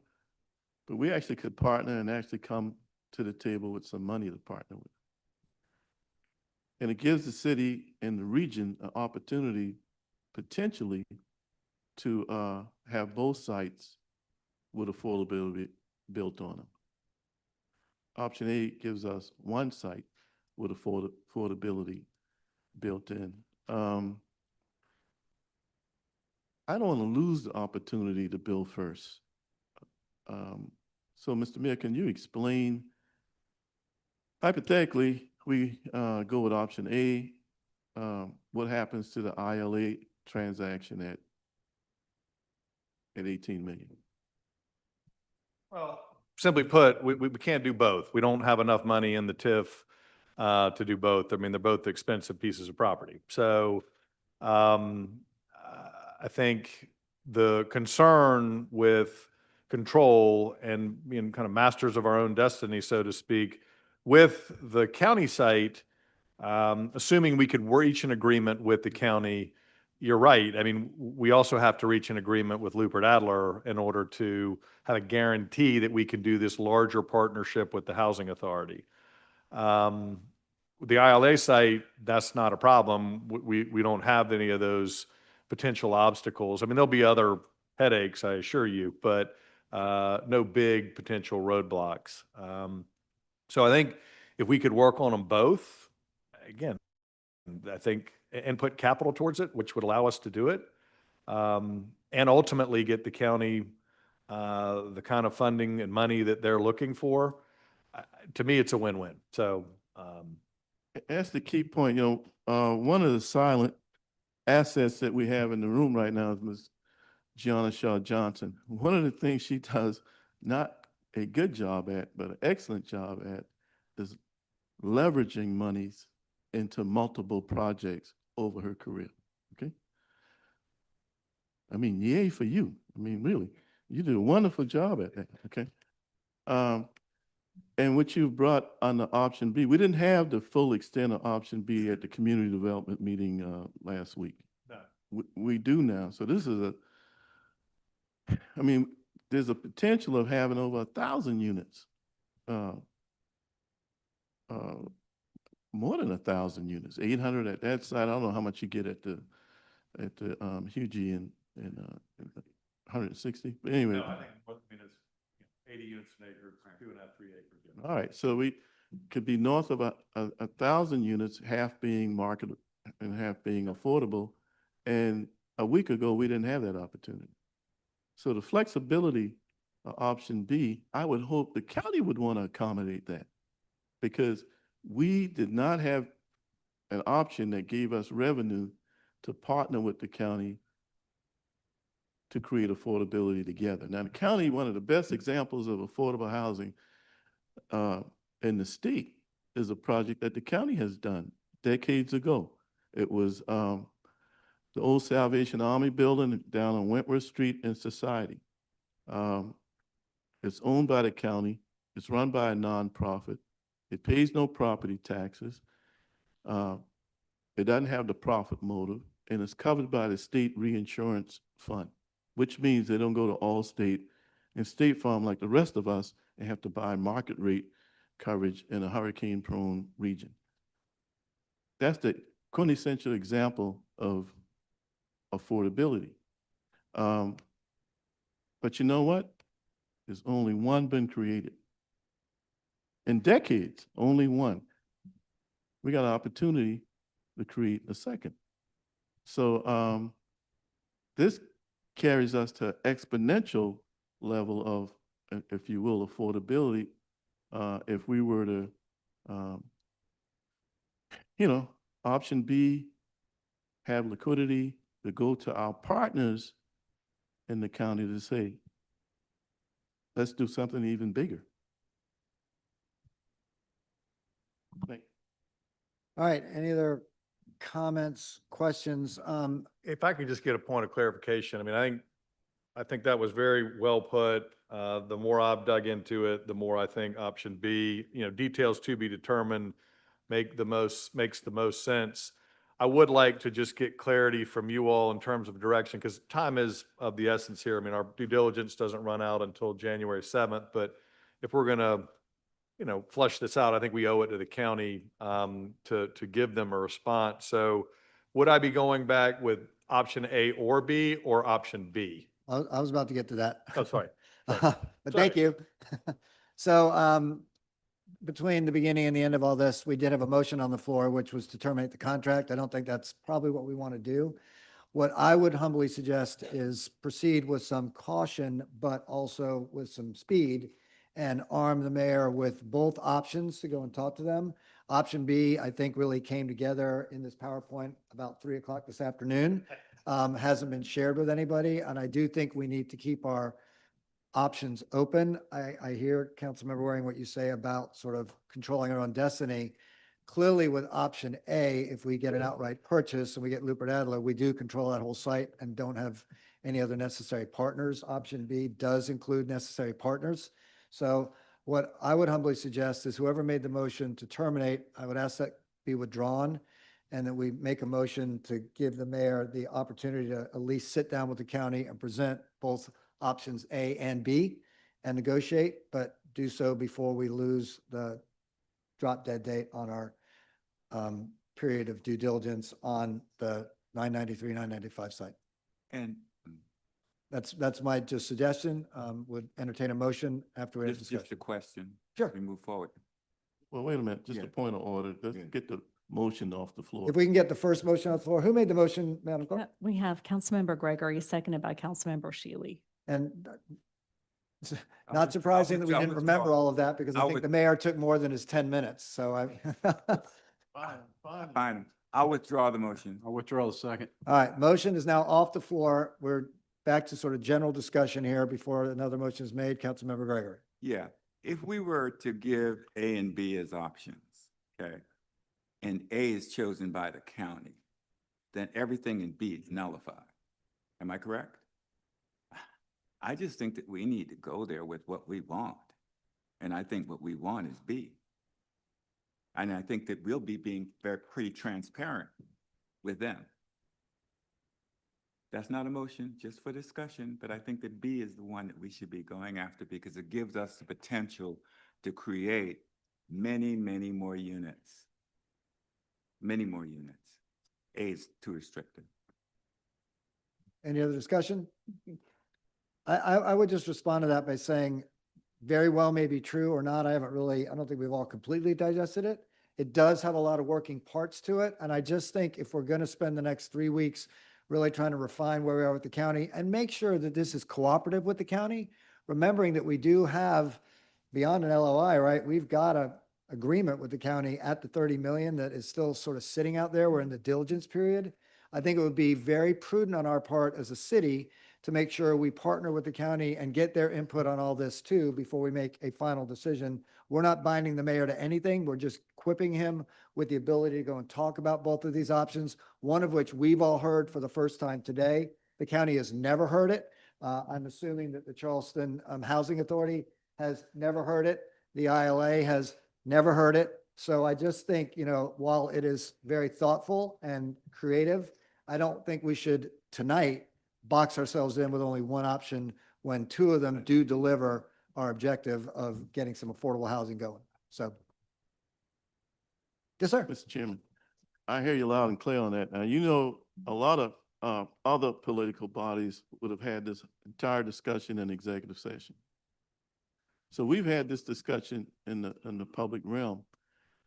but we actually could partner and actually come to the table with some money to partner with. And it gives the city and the region an opportunity potentially to have both sites with affordability built on them. Option A gives us one site with affordability built in. I don't want to lose the opportunity to build first. So, Mr. Mayor, can you explain, hypothetically, we go with option A, what happens to the ILA transaction at 18 million? Well, simply put, we can't do both. We don't have enough money in the TIF to do both. I mean, they're both expensive pieces of property. So I think the concern with control and being kind of masters of our own destiny, so to speak, with the county site, assuming we could reach an agreement with the county, you're right. I mean, we also have to reach an agreement with Lupert Adler in order to have a guarantee that we can do this larger partnership with the housing authority. The ILA site, that's not a problem. We don't have any of those potential obstacles. I mean, there'll be other headaches, I assure you, but no big potential roadblocks. So I think if we could work on them both, again, I think, and put capital towards it, which would allow us to do it, and ultimately get the county the kind of funding and money that they're looking for, to me, it's a win-win. So that's the key point. One of the silent assets that we have in the room right now is Ms. Gianna Shaw Johnson. One of the things she does not a good job at, but an excellent job at, is leveraging monies into multiple projects over her career. Okay. I mean, yay for you. I mean, really, you did a wonderful job at that. Okay. And what you brought on the option B, we didn't have the full extent of option B at the community development meeting last week. No. We do now. So this is I mean, there's a potential of having over 1,000 units, more than 1,000 units, 800 at that site. I don't know how much you get at the Hugie and 160. But anyway. no, I think what I mean is 80 units an acre, 2.5, 3 acres. Yeah. All right, so we could be north of 1,000 units, half being market and half being affordable. And a week ago, we didn't have that opportunity. So the flexibility of option B, I would hope the county would want to accommodate that, because we did not have an option that gave us revenue to partner with the county to create affordability together. Now, the county, one of the best examples of affordable housing in the state, is a project that the county has done decades ago. It was the old Salvation Army building down on Wentworth Street in Society. It's owned by the county. It's run by a nonprofit. It pays no property taxes. It doesn't have the profit motive, and it's covered by the state reinsurance fund, which means they don't go to Allstate and State Farm like the rest of us and have to buy market rate coverage in a hurricane-prone region. That's the quintessential example of affordability. But you know what? There's only one been created. In decades, only one. We got an opportunity to create a second. So this carries us to exponential level of, if you will, affordability. If we were to, um, option B, have liquidity to go to our partners in the county to say, let's do something even bigger. Thank All right, any other comments, questions? If I could just get a point of clarification, I mean, I think that was very well put. The more I've dug into it, the more I think option B, details to be determined, makes the most sense. I would like to just get clarity from you all in terms of direction, because time is of the essence here. I mean, our due diligence doesn't run out until January 7th, but if we're gonna, flush this out, I think we owe it to the county, to give them a response. So would I be going back with option A or B or option B? I was about to get to that. Oh, sorry. But thank you. So, between the beginning and the end of all this, we did have a motion on the floor, which was to terminate the contract. I don't think that's probably what we want to do. What I would humbly suggest is proceed with some caution, but also with some speed, and arm the mayor with both options to go and talk to them. Option B, I think, really came together in this PowerPoint about 3 o'clock this afternoon. Hasn't been shared with anybody, and I do think we need to keep our options open. I hear Councilmember Waring what you say about sort of controlling our own destiny. Clearly with option A, if we get an outright purchase and we get Rupert Adler, we do control that whole site and don't have any other necessary partners. Option B does include necessary partners. So what I would humbly suggest is whoever made the motion to terminate, I would ask that be withdrawn, and that we make a motion to give the mayor the opportunity to at least sit down with the county and present both options A and B and negotiate, but do so before we lose the drop dead date on our period of due diligence on the 993, 995 site. And That's my just suggestion. Would entertain a motion after we have just discussion. a question. Sure. as we move forward. Well, wait a minute, just Yeah. a point of order. Let's Yeah. get the motion off the floor. If we can get the first motion on the floor, who made the motion, Madam Clerk? We have Councilmember Gregory, seconded by Councilmember Shealy. And it's I'll not with- surprising I'll that we with- didn't I'll remember withdraw. all of that, because I I'll think with- the mayor took more than his 10 minutes. So Fine, fine. Fine, I'll withdraw the motion. I'll withdraw the second. all right, motion is now off the floor. We're back to sort of general discussion here before another motion is made. Councilmember Gregory. Yeah, if we were to give A and B as options, okay, and A is chosen by the county, then everything in B is nullified. Am I correct? I just think that we need to go there with what we want. And I think what we want is B. And I think that we'll be being pretty transparent with them. That's not a motion, just for discussion, but I think that B is the one that we should be going after, because it gives us the potential to create many, many more units. Many more units. A is too restrictive. Any other discussion? I would just respond to that by saying, very well may be true or not. I don't think we've all completely digested it. It does have a lot of working parts to it. And I just think if we're going to spend the next 3 weeks really trying to refine where we are with the county and make sure that this is cooperative with the county, remembering that we do have, beyond an LOI, right? We've got a agreement with the county at the 30 million that is still sort of sitting out there. We're in the diligence period. I think it would be very prudent on our part as a city to make sure we partner with the county and get their input on all this too before we make a final decision. We're not binding the mayor to anything. We're just equipping him with the ability to go and talk about both of these options, one of which we've all heard for the first time today. The county has never heard it. I'm assuming that the Charleston Housing Authority has never heard it. The ILA has never heard it. So I just think, while it is very thoughtful and creative, I don't think we should tonight box ourselves in with only one option when two of them do deliver our objective of getting some affordable housing going. So. Yes, sir. Mr. Chairman, I hear you loud and clear on that. Now, a lot of other political bodies would have had this entire discussion in executive session. So we've had this discussion in the public realm.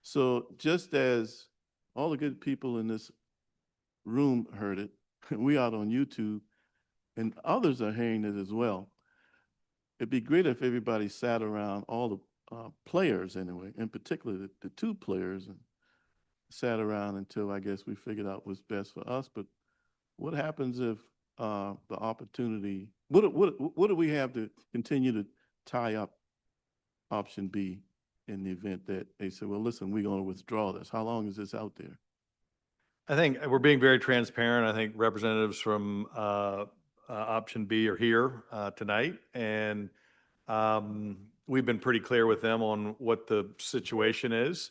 So just as all the good people in this room heard it, we out on YouTube, and others are hearing it as well. It'd be great if everybody sat around, all the players anyway, in particular the two players, and sat around until I guess we figured out what's best for us. But what happens if the opportunity, what do we have to continue to tie up option B in the event that they say, well, listen, we're going to withdraw this? How long is this out there? I think we're being very transparent. I think representatives from option B are here tonight, and we've been pretty clear with them on what the situation is.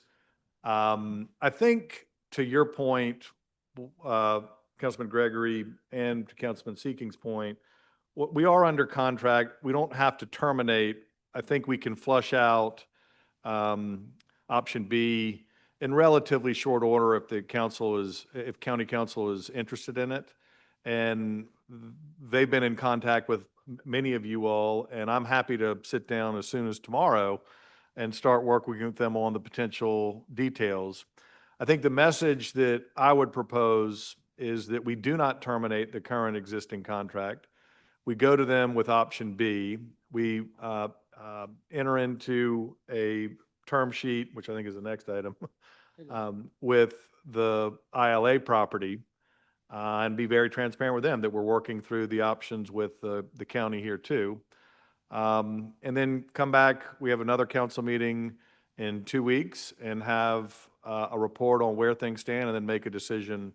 I think to your point, Councilman Gregory, and to Councilman Seeking's point, we are under contract. We don't have to terminate. I think we can flush out option B in relatively short order if if county council is interested in it. And they've been in contact with many of you all, and I'm happy to sit down as soon as tomorrow and start working with them on the potential details. I think the message that I would propose is that we do not terminate the current existing contract. We go to them with option B. We enter into a term sheet, which I think is the next item, with the ILA property, and be very transparent with them that we're working through the options with the county here too. And then come back, we have another council meeting in 2 weeks and have a report on where things stand, and then make a decision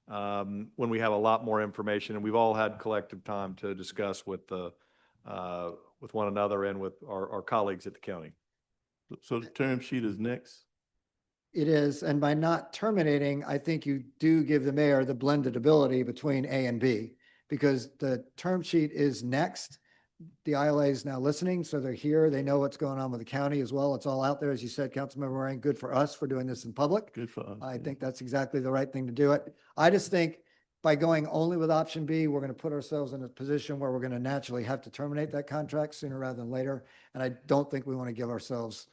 when we have a lot more information. And we've all had collective time to discuss with one another and with our colleagues at the county. So the term sheet is next? It is, and by not terminating, I think you do give the mayor the blended ability between A and B, because the term sheet is next. The ILA is now listening, so they're here. They know what's going on with the county as well. It's all out there, as you said, Councilmember Moran. Good for us for doing this in public. Good for us. I think that's exactly the right thing to do it. I just think by going only with option B, we're going to put ourselves in a position where we're going to naturally have to terminate that contract sooner rather than later. And I don't think we want to give ourselves,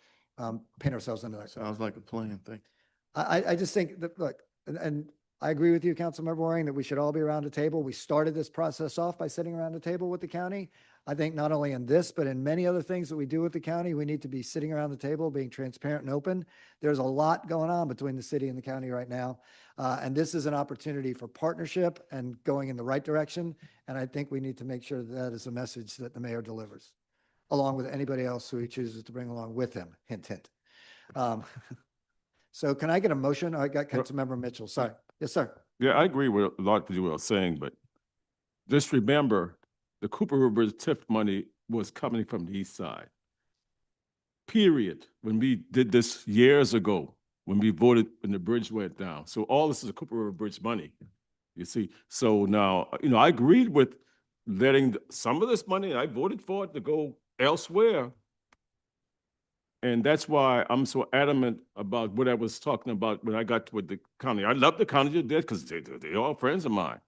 paint ourselves into that. Sounds like a plan. Thank you. I just think that, look, and I agree with you, Councilmember Waring, that we should all be around a table. We started this process off by sitting around a table with the county. I think not only in this, but in many other things that we do with the county, we need to be sitting around the table, being transparent and open. There's a lot going on between the city and the county right now. And this is an opportunity for partnership and going in the right direction. And I think we need to make sure that that is a message that the mayor delivers, along with anybody else who he chooses to bring along with him. Hint, hint. So can I get a motion? I got Councilmember Mitchell. Sorry. Yes, sir. Yeah, I agree with a lot of you were saying, but just remember, the Cooper River TIF money was coming from the east side. Period. When we did this years ago, when we voted, when the bridge went down. So all this is a Cooper River Bridge money, you see. So now, I agreed with letting some of this money, I voted for it to go elsewhere. And that's why I'm so adamant about what I was talking about when I got with the county. I love the county to death because they're all friends of mine.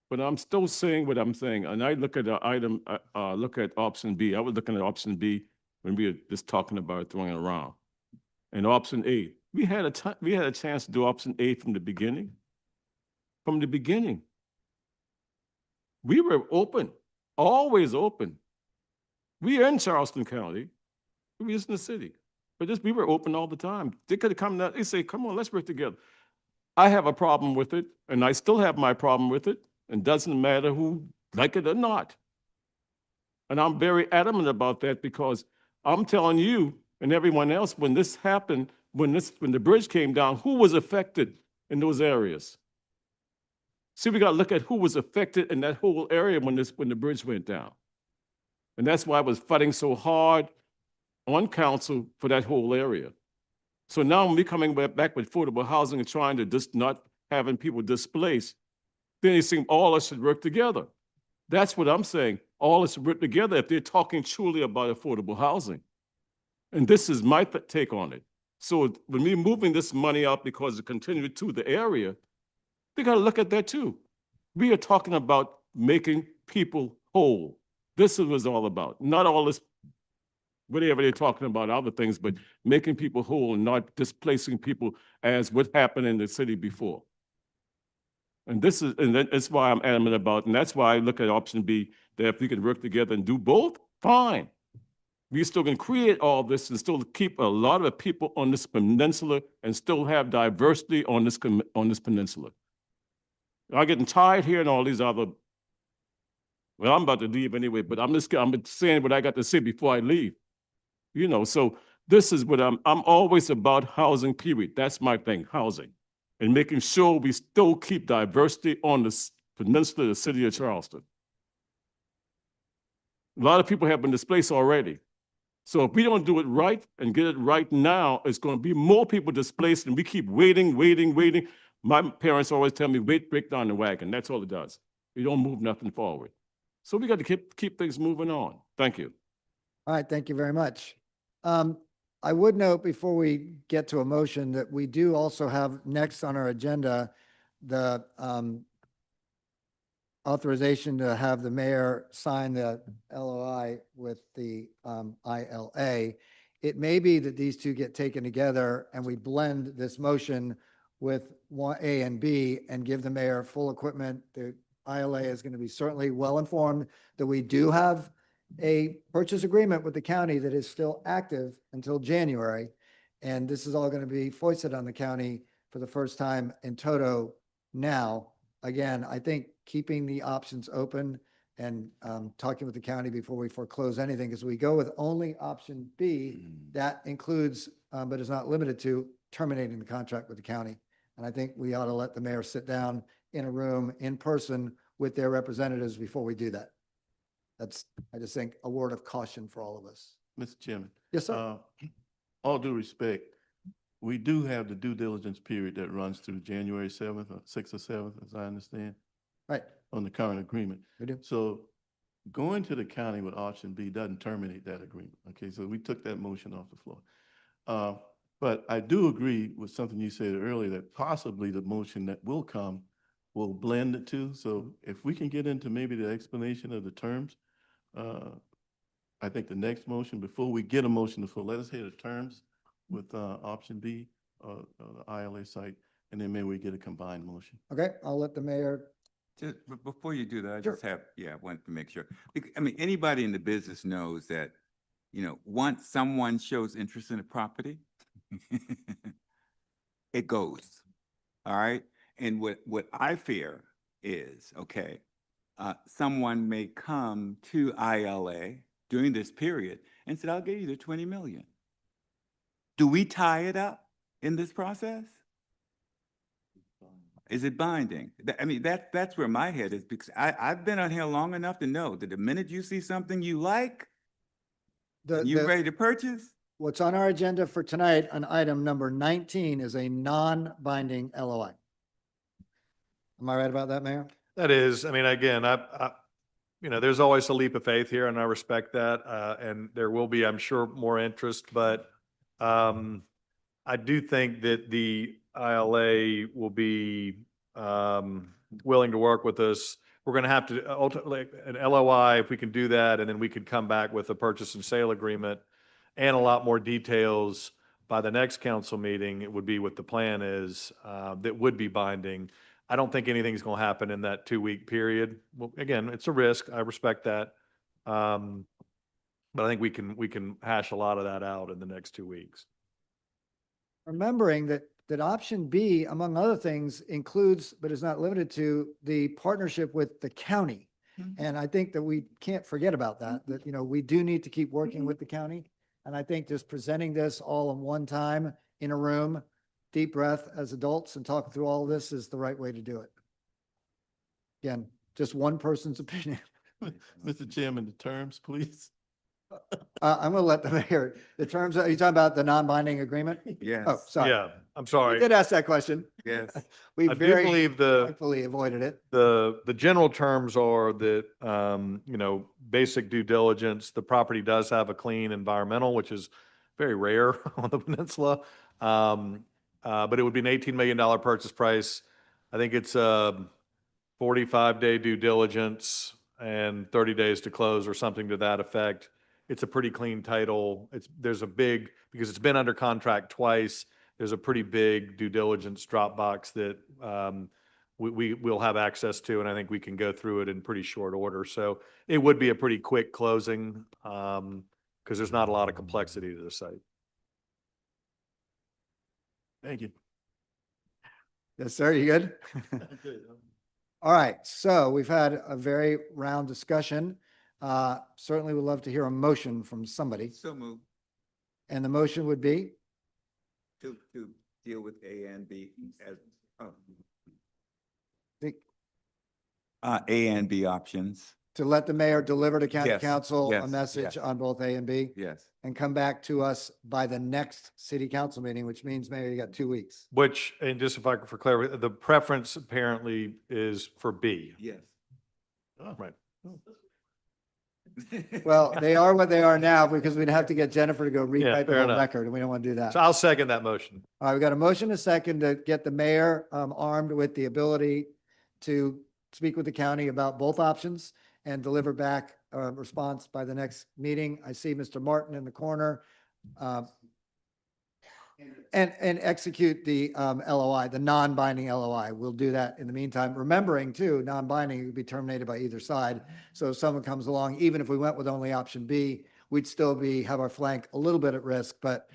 But I'm still saying what I'm saying. And I look at the item, look at option B. I was looking at option B when we were just talking about it, throwing it around. And option A, we had a chance to do option A from the beginning. From the beginning. We were open, always open. We are in Charleston County. We was in the city, but we were open all the time. They could have come down, they say, come on, let's work together. I have a problem with it, and I still have my problem with it, and doesn't matter who like it or not. And I'm very adamant about that because I'm telling you and everyone else, when this happened, when the bridge came down, who was affected in those areas? See, we got to look at who was affected in that whole area when the bridge went down. And that's why I was fighting so hard on council for that whole area. So now when we're coming back with affordable housing and trying to just not having people displaced, then it seems all of us should work together. That's what I'm saying. All of us should work together if they're talking truly about affordable housing. And this is my take on it. So when we're moving this money out because it continued to the area, they got to look at that too. We are talking about making people whole. This is what it's all about. Not all this whatever they're talking about, other things, but making people whole and not displacing people as what happened in the city before. And that's why I'm adamant about, and that's why I look at option B, that if we can work together and do both, fine. We still can create all this and still keep a lot of the people on this peninsula and still have diversity on this peninsula. I'm getting tired hearing all these other, well, I'm about to leave anyway, but I'm saying what I got to say before I leave. You know, so this is what I'm always about housing, period. That's my thing, housing. And making sure we still keep diversity on the peninsula, the city of Charleston. A lot of people have been displaced already. So if we don't do it right and get it right now, it's going to be more people displaced and we keep waiting. My parents always tell me, wait, break down the wagon. That's all it does. We don't move nothing forward. So we got to keep things moving on. Thank you. All right, thank you very much. I would note before we get to a motion that we do also have next on our agenda the authorization to have the mayor sign the LOI with the ILA. It may be that these two get taken together and we blend this motion with A and B and give the mayor full equipment. The ILA is going to be certainly well informed that we do have a purchase agreement with the county that is still active until January. And this is all going to be foisted on the county for the first time in toto now. Again, I think keeping the options open and talking with the county before we foreclose anything, because we go with only option B, that includes, but is not limited to, terminating the contract with the county. And I think we ought to let the mayor sit down in a room in person with their representatives before we do that. That's, I just think, a word of caution for all of us. Mr. Chairman. Yes, sir. All due respect, we do have the due diligence period that runs through January 7th or 6th or 7th, as I understand, Right. on the current agreement. We do. So going to the county with option B doesn't terminate that agreement. Okay, so we took that motion off the floor. But I do agree with something you said earlier, that possibly the motion that will come will blend the two. So if we can get into maybe the explanation of the terms, I think the next motion, before we get a motion to full, let us hear the terms with option B, the ILA site, and then maybe we get a combined motion. Okay, I'll let the mayor. Just before you do that, I Sure. just have, I wanted to make sure. I mean, anybody in the business knows that, once someone shows interest in a property, it goes. All right. And what I fear is, someone may come to ILA during this period and said, I'll give you the 20 million. Do we tie it up in this process? Is it binding? I mean, that's where my head is, because I've been on here long enough to know that the minute you see something you like, you're ready to purchase. What's on our agenda for tonight on item number 19 is a non-binding LOI. Am I right about that, Mayor? That is, I mean, again, there's always a leap of faith here, and I respect that. And there will be, I'm sure, more interest, but I do think that the ILA will be willing to work with us. We're going to have to ultimately an LOI, if we can do that, and then we could come back with a purchase and sale agreement and a lot more details by the next council meeting. It would be what the plan is, that would be binding. I don't think anything's going to happen in that 2-week period. Well, again, it's a risk. I respect that. But I think we can hash a lot of that out in the next 2 weeks. Remembering that option B, among other things, includes, but is not limited to, the partnership with the county. And I think that we can't forget about that, we do need to keep working with the county. And I think just presenting this all in one time in a room, deep breath as adults and talk through all of this is the right way to do it. Again, just one person's opinion. Mr. Chairman, the terms, please. I'm going to let the mayor, the terms, are you talking about the non-binding agreement? Yes. Oh, sorry. Yeah, I'm We sorry. did ask that question. Yes. We I do very believe the rightfully avoided it. the general terms are that, basic due diligence, the property does have a clean environmental, which is very rare on the peninsula. But it would be an $18 million purchase price. I think it's 45-day due diligence and 30 days to close or something to that effect. It's a pretty clean title. Because it's been under contract twice, there's a pretty big due diligence drop box that we'll have access to, and I think we can go through it in pretty short order. So it would be a pretty quick closing, because there's not a lot of complexity to the site. Thank you. Yes, sir, you good? All right, so we've had a very round discussion. Certainly would love to hear a motion from somebody, So move and the motion would be? to deal with A and B as, Think- A and B options. To let the mayor deliver to county Yes, council a yes, message yes. on both A and B? Yes. And come back to us by the next city council meeting, which means, Mayor, you got 2 weeks. Which, and just if I could, for clarity, the preference apparently is for B. Yes. Right. Well, they are what they are now because we'd have to get Jennifer to go Yeah, retype the fair whole enough. record, and we don't want to do that. So I'll second that motion. All right, we got a motion, a second, to get the mayor armed with the ability to speak with the county about both options and deliver back a response by the next meeting. I see Mr. Martin in the corner. And execute the LOI, the non-binding LOI. We'll do that in the meantime, remembering too, non-binding would be terminated by either side. So if someone comes along, even if we went with only option B, we'd still have our flank a little bit at risk. But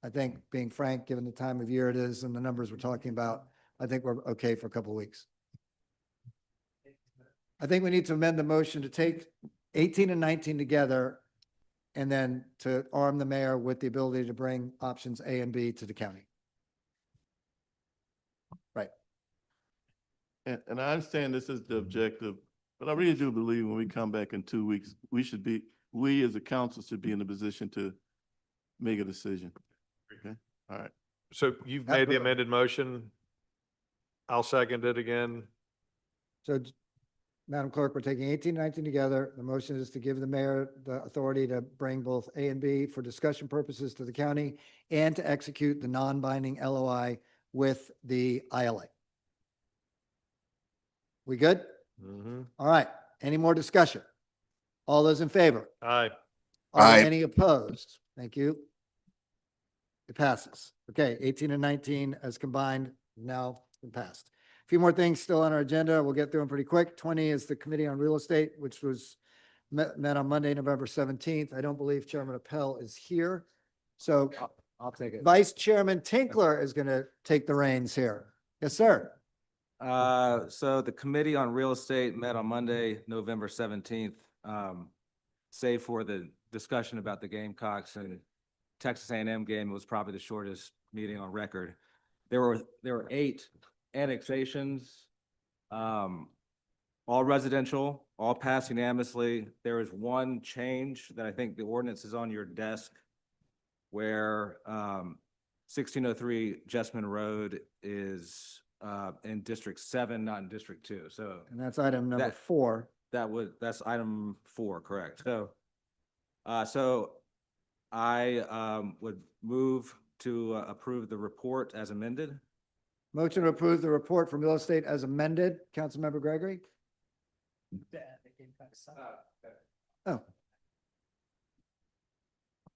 I think being frank, given the time of year it is and the numbers we're talking about, I think we're okay for a couple of weeks. I think we need to amend the motion to take 18 and 19 together and then to arm the mayor with the ability to bring options A and B to the county. Right. And I understand this is the objective, but I really do believe when we come back in 2 weeks, we as a council should be in a position to make a decision. Okay, all right. So you've made the amended motion. I'll second it again. So, Madam Clerk, we're taking 18 and 19 together. The motion is to give the mayor the authority to bring both A and B for discussion purposes to the county and to execute the non-binding LOI with the ILA. We good? All right. Any more discussion? All those in favor? Aye. Are there Aye. any opposed? Thank you. It passes. Okay, 18 and 19 as combined now been passed. A few more things still on our agenda. We'll get through them pretty quick. 20 is the Committee on Real Estate, which was met on Monday, November 17th. I don't believe Chairman Appel is here. So I'll take it. Vice Chairman Tinkler is going to take the reins here. Yes, sir. So the Committee on Real Estate met on Monday, November 17th. Save for the discussion about the Gamecocks and Texas A&M game, it was probably the shortest meeting on record. There were 8 annexations, all residential, all passed unanimously. There is one change that I think the ordinance is on your desk where 1603 Jessamine Road is in District 7, not in District 2. So And that's item number That- 4. that's item 4, correct? So I would move to approve the report as amended. Motion to approve the report from real estate as amended. Councilmember Gregory? Oh.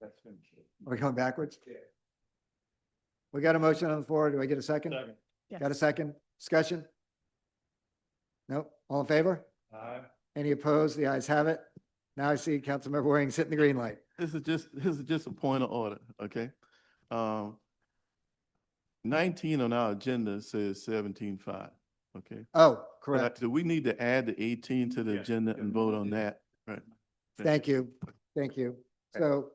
Are we going backwards? We got a motion on the floor. Do I get a second? Got a second? Discussion? Nope. All in favor? Any opposed? The ayes have it. Now I see Councilmember Waring hitting the green light. This is just a point of order, okay? 19 on our agenda says 17.5, okay? Oh, But correct. do we need to add the 18 to the agenda and vote on that? Right. Thank you. Thank you. So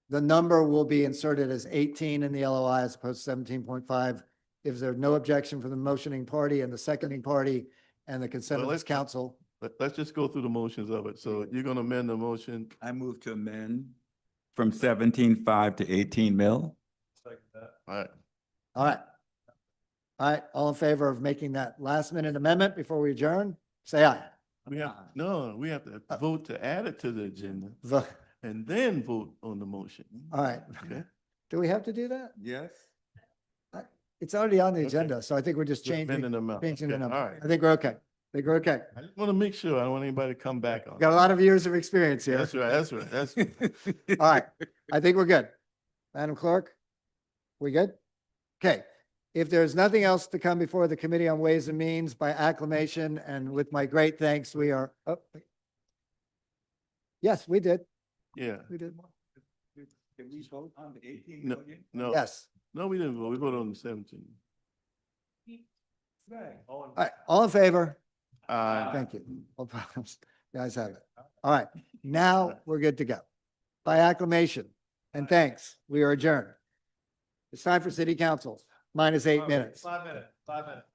the number will be inserted as 18 in the LOI as opposed to 17.5. If there's no objection from the motioning party and the seconding party and the consent Well, of this let's- council, Let's just go through the motions of it. So you're gonna amend the motion. I move to amend from 17.5 to 18 mil. All right. all right. All right, all in favor of making that last minute amendment before we adjourn, say aye. We have to vote to add it to the agenda Vo- and then vote on the motion. All right. Okay. Do we have to do that? Yes. It's already on the Okay. agenda, so I think we're just Just amending changing the amount. the Okay, number. all right. I think we're okay. I think we're okay. I just want to make sure. I don't want anybody to come back on. Got a lot of years of experience here. That's right, that's right, that's All right, I think we're good. Madam Clerk, we good? Okay, If there's nothing else to come before the Committee on Ways and Means, by acclamation and with my great thanks, we are, oh. Yes, we did. Yeah. We did. Can we vote on the 18 No, million? no. Yes. No, we didn't vote. We voted on the 17. All right, all in favor? Aye. Thank you. All opposed? The ayes have it. All right, now we're good to go. By acclamation and thanks, we are adjourned. It's time for city council, -8 minutes. 5 minutes, 5 minutes.